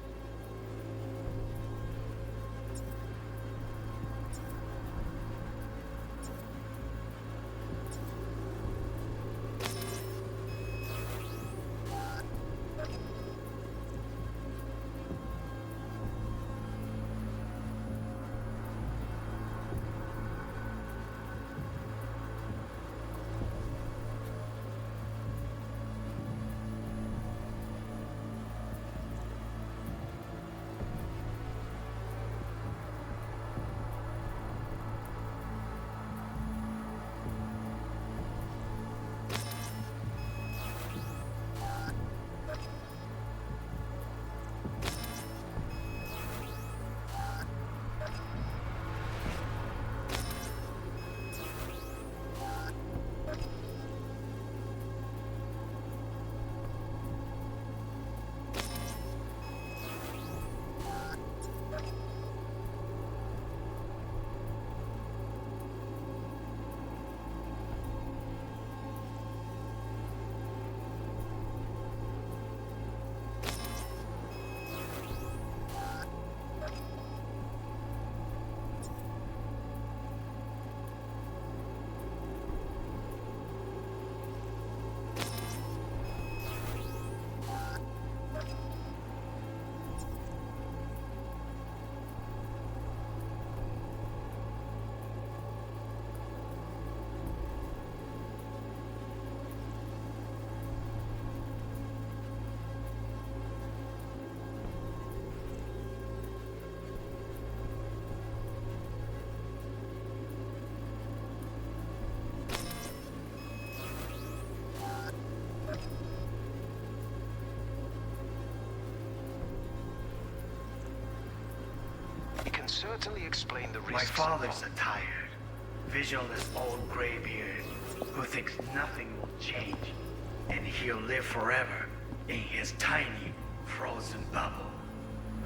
Speaker 4: Certainly explain the risks.
Speaker 23: My father's a tired, visionless old graybeard who thinks nothing will change, and he'll live forever in his tiny, frozen bubble.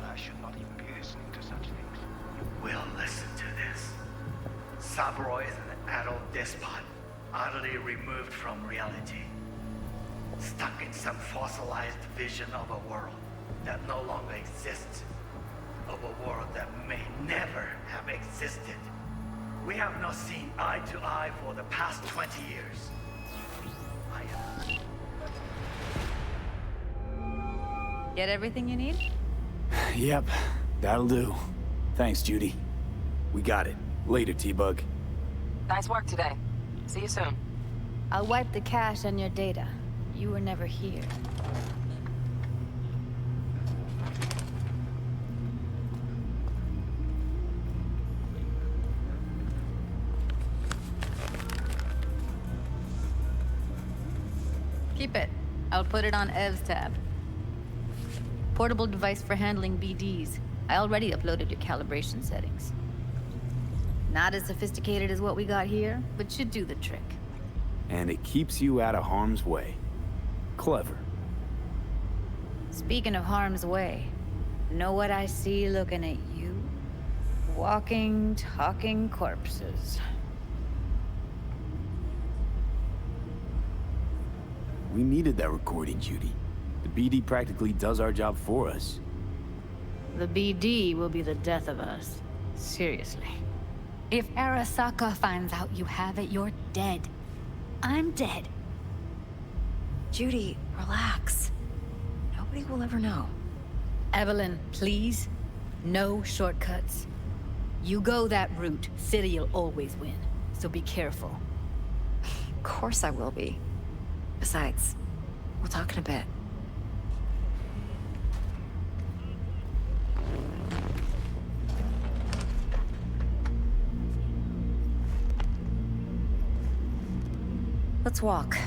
Speaker 4: I should not even be listening to such things.
Speaker 23: You will listen to this. Saburo is an adult despot, utterly removed from reality. Stuck in some fossilized vision of a world that no longer exists. Of a world that may never have existed. We have not seen eye to eye for the past 20 years. I am...
Speaker 5: Get everything you need?
Speaker 3: Yep, that'll do. Thanks, Judy. We got it. Later, T-Bug.
Speaker 12: Nice work today. See you soon.
Speaker 5: I'll wipe the cache on your data. You were never here. Keep it. I'll put it on Ev's tab. Portable device for handling BDs. I already uploaded your calibration settings. Not as sophisticated as what we got here, but should do the trick.
Speaker 3: And it keeps you out of harm's way. Clever.
Speaker 5: Speaking of harm's way, know what I see looking at you? Walking, talking corpses.
Speaker 3: We needed that recording, Judy. The BD practically does our job for us.
Speaker 5: The BD will be the death of us. Seriously. If Arasaka finds out you have it, you're dead. I'm dead.
Speaker 12: Judy, relax. Nobody will ever know.
Speaker 5: Evelyn, please. No shortcuts. You go that route, City'll always win. So be careful.
Speaker 12: Of course I will be. Besides, we'll talk in a bit. Let's walk.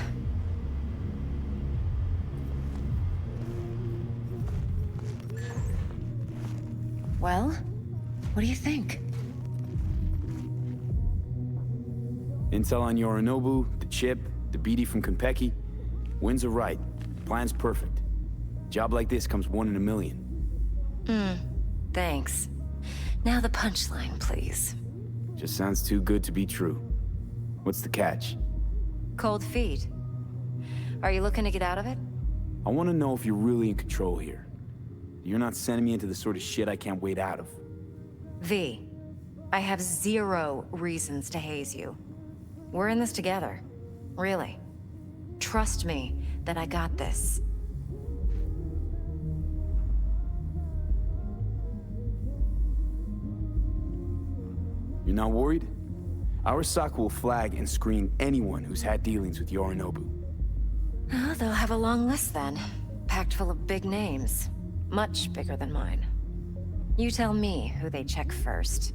Speaker 12: Well, what do you think?
Speaker 3: Intel on Yorinobu, the chip, the BD from Konpeki. Winds are right. Plan's perfect. Job like this comes 1 in a million.
Speaker 12: Thanks. Now the punchline, please.
Speaker 3: Just sounds too good to be true. What's the catch?
Speaker 12: Cold feet. Are you looking to get out of it?
Speaker 3: I want to know if you're really in control here. You're not sending me into the sort of shit I can't wait out of.
Speaker 12: V, I have 0 reasons to haze you. We're in this together. Really. Trust me that I got this.
Speaker 3: You're not worried? Arasaka will flag and screen anyone who's had dealings with Yorinobu.
Speaker 12: Oh, they'll have a long list then. Packed full of big names. Much bigger than mine. You tell me who they check first.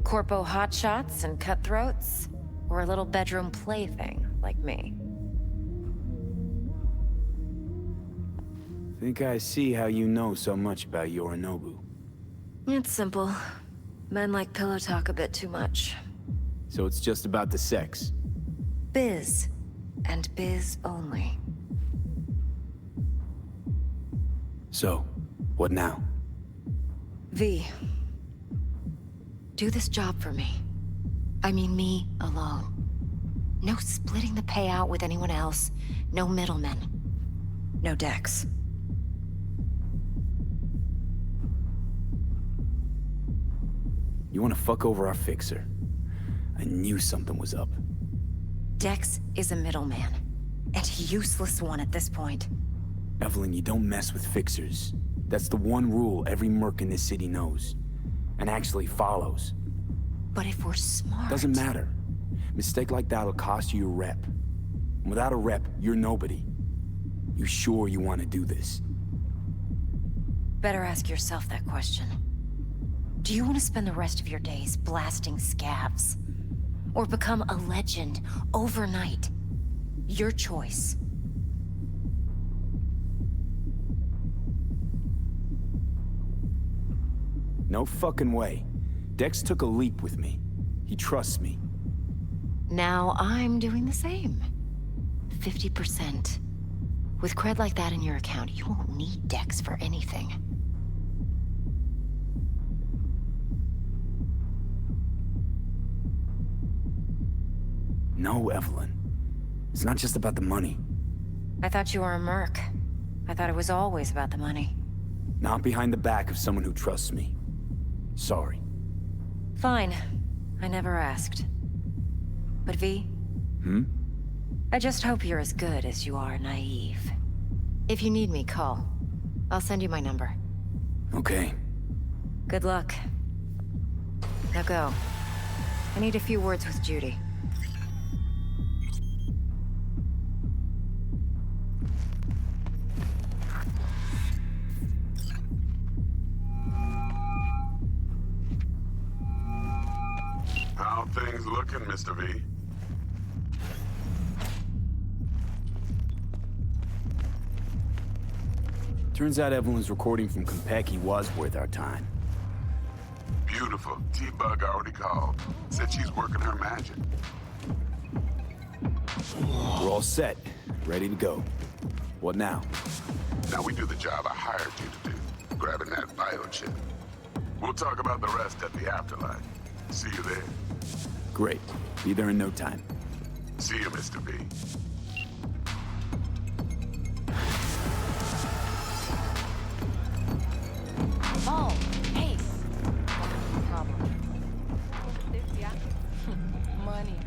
Speaker 12: Corpo hotshots and cutthroats? Or a little bedroom plaything like me?
Speaker 3: Think I see how you know so much about Yorinobu.
Speaker 12: It's simple. Men like pillow talk a bit too much.
Speaker 3: So it's just about the sex?
Speaker 12: Biz. And biz only.
Speaker 3: So, what now?
Speaker 12: V. Do this job for me. I mean me alone. No splitting the payout with anyone else. No middlemen. No Dex.
Speaker 3: You want to fuck over our fixer? I knew something was up.
Speaker 12: Dex is a middleman. And a useless one at this point.
Speaker 3: Evelyn, you don't mess with fixers. That's the one rule every merc in this city knows. And actually follows.
Speaker 12: But if we're smart...
Speaker 3: Doesn't matter. Mistake like that'll cost you your rep. And without a rep, you're nobody. You sure you want to do this?
Speaker 12: Better ask yourself that question. Do you want to spend the rest of your days blasting scavs? Or become a legend overnight? Your choice.
Speaker 3: No fucking way. Dex took a leap with me. He trusts me.
Speaker 12: Now I'm doing the same. 50%. With cred like that in your account, you won't need Dex for anything.
Speaker 3: No, Evelyn. It's not just about the money.
Speaker 12: I thought you were a merc. I thought it was always about the money.
Speaker 3: Not behind the back of someone who trusts me. Sorry.
Speaker 12: Fine. I never asked. But V? I just hope you're as good as you are naive. If you need me, call. I'll send you my number.
Speaker 3: Okay.
Speaker 12: Good luck. Now go. I need a few words with Judy.
Speaker 15: How things looking, Mr. V?
Speaker 3: Turns out Evelyn's recording from Konpeki was worth our time.
Speaker 15: Beautiful. T-Bug already called. Said she's working her magic.
Speaker 3: We're all set. Ready to go. What now?
Speaker 15: Now we do the job I hired you to do. Grabbing that biochip. We'll talk about the rest at the afterlife. See you there.
Speaker 3: Great. Be there in no time.
Speaker 15: See you, Mr. V.
Speaker 12: Oh, hey.
Speaker 19: Problem. Money.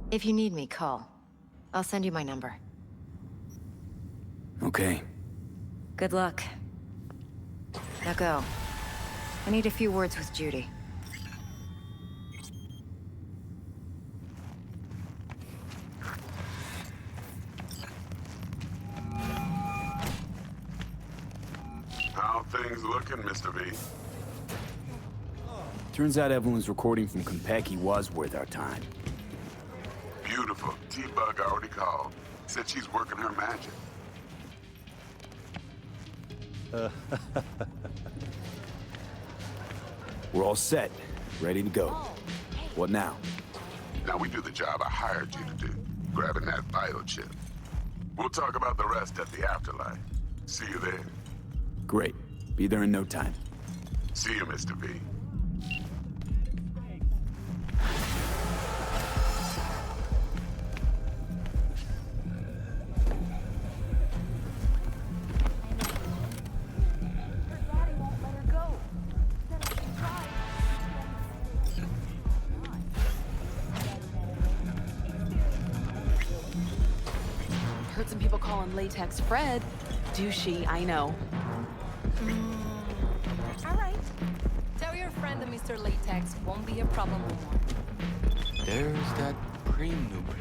Speaker 12: If you need me, call. I'll send you my number.
Speaker 3: Okay.
Speaker 12: Good luck. Now go. I need a few words with Judy.
Speaker 15: How things looking, Mr. V?
Speaker 3: Turns out Evelyn's recording from Konpeki was worth our time.
Speaker 15: T-Bug already called. Said she's working her magic.
Speaker 3: We're all set. Ready to go. What now?
Speaker 15: Now we do the job I hired you to do. Grabbing that biochip. We'll talk about the rest at the afterlife. See you there.
Speaker 3: Great. Be there in no time.
Speaker 15: See you, Mr. V.
Speaker 13: Heard some people call him Latex Fred. Douchey, I know.
Speaker 19: All right. Tell your friend that Mr. Latex won't be a problem anymore.
Speaker 14: There's that cream new place.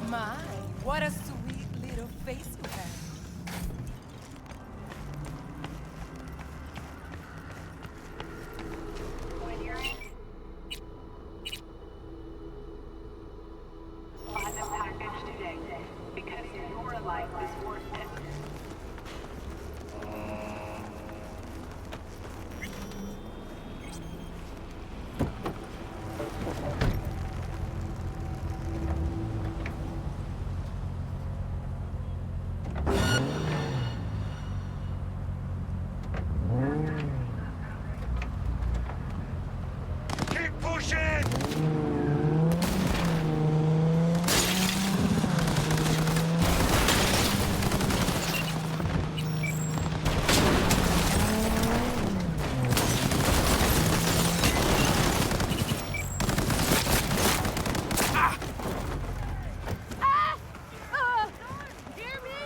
Speaker 19: My, what a sweet little face you have.
Speaker 7: Buy the package today, because your life is worth it.
Speaker 22: Keep pushing!
Speaker 19: Hear me?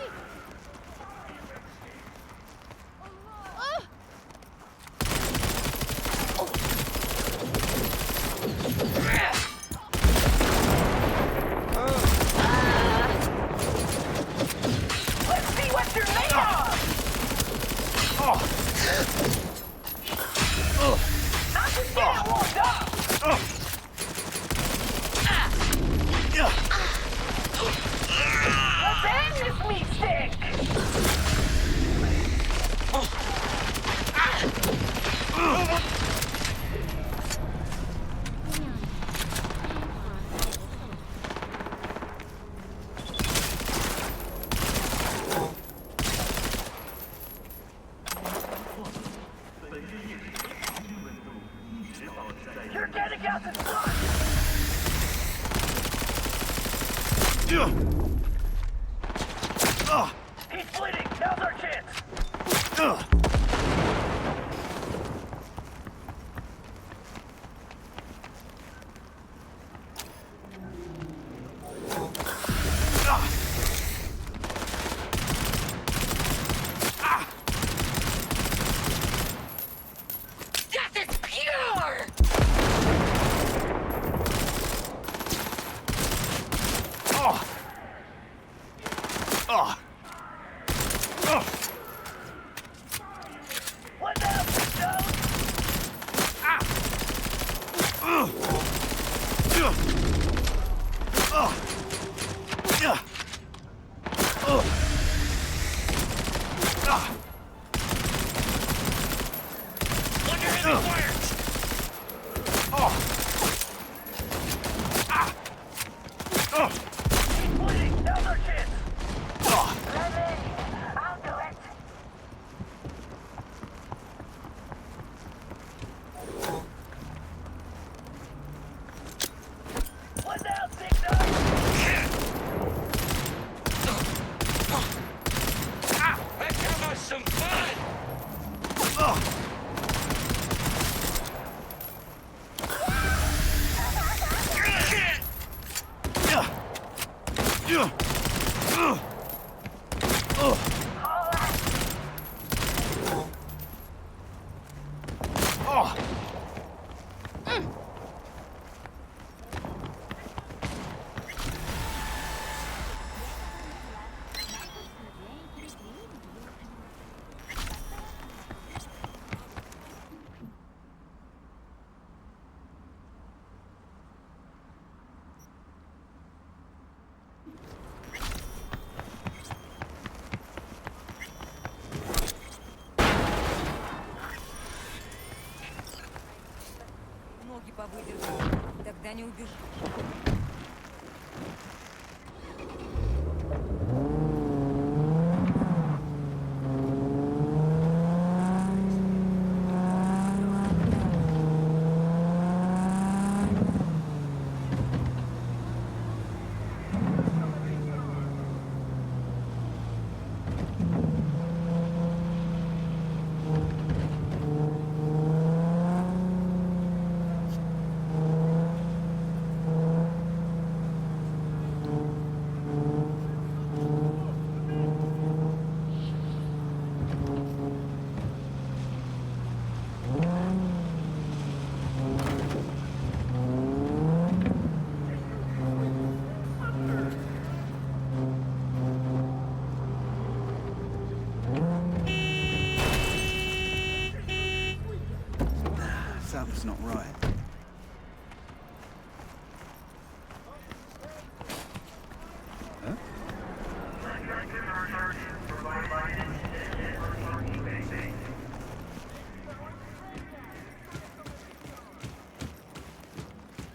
Speaker 2: Let's see what you're made of! I'm just getting warmed up! Let's end this meat stick! You're getting out the front! He's bleeding! Now's our chance! Death is pure! What now, Stone? Under heavy fire!
Speaker 9: Ноги повыдержи, тогда не убежишь.
Speaker 14: Something's not right. Huh?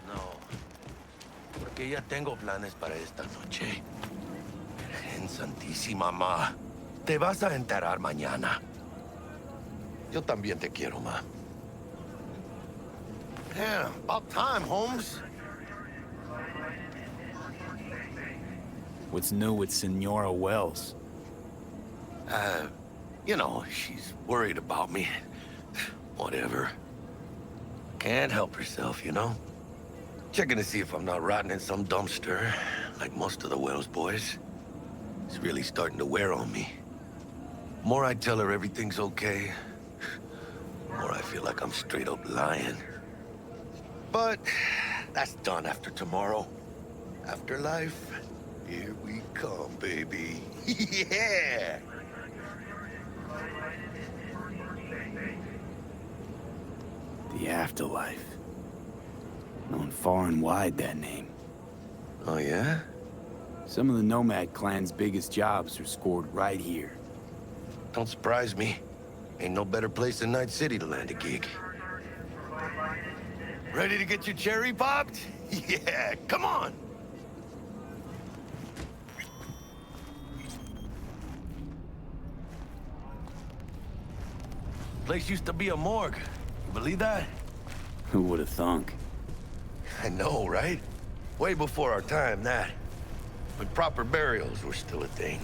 Speaker 6: No, porque ya tengo planes para esta noche. Virgen Santísima, ma. Te vas a enterar mañana. Yo también te quiero, ma. Yeah, about time, Holmes.
Speaker 3: What's new with Senora Wells?
Speaker 6: You know, she's worried about me. Whatever. Can't help herself, you know? Checking to see if I'm not rotting in some dumpster, like most of the Wells boys. It's really starting to wear on me. More I tell her everything's okay, more I feel like I'm straight up lying. But that's done after tomorrow. Afterlife, here we come, baby. Yeah!
Speaker 3: The afterlife. Known far and wide, that name.
Speaker 6: Oh, yeah?
Speaker 3: Some of the Nomad clan's biggest jobs are scored right here.
Speaker 6: Don't surprise me. Ain't no better place than Night City to land a gig. Ready to get your cherry popped? Yeah, come on! Place used to be a morgue. You believe that?
Speaker 3: Who would have thunk?
Speaker 6: I know, right? Way before our time, that. When proper burials were still a thing.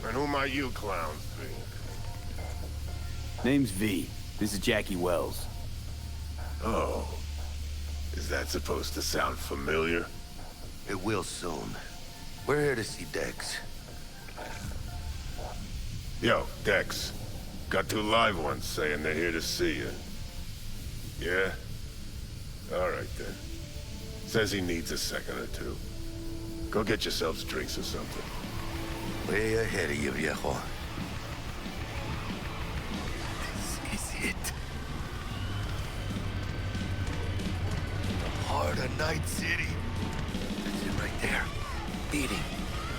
Speaker 11: And who might you clowns be?
Speaker 3: Name's V. This is Jackie Wells.
Speaker 11: Oh. Is that supposed to sound familiar?
Speaker 6: It will soon. We're here to see Dex.
Speaker 11: Yo, Dex. Got 2 live ones saying they're here to see you. Yeah? All right, then. Says he needs a second or 2. Go get yourselves drinks or something.
Speaker 6: Way ahead of you, viejo. This is it. The heart of Night City. That's it right there. Beating.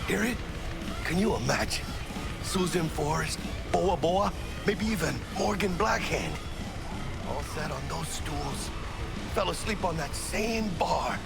Speaker 6: Hear it? Can you imagine? Susan Forrest, Boa Boa, maybe even Morgan Blackhand. All sat on those stools. Fell asleep on that same bar.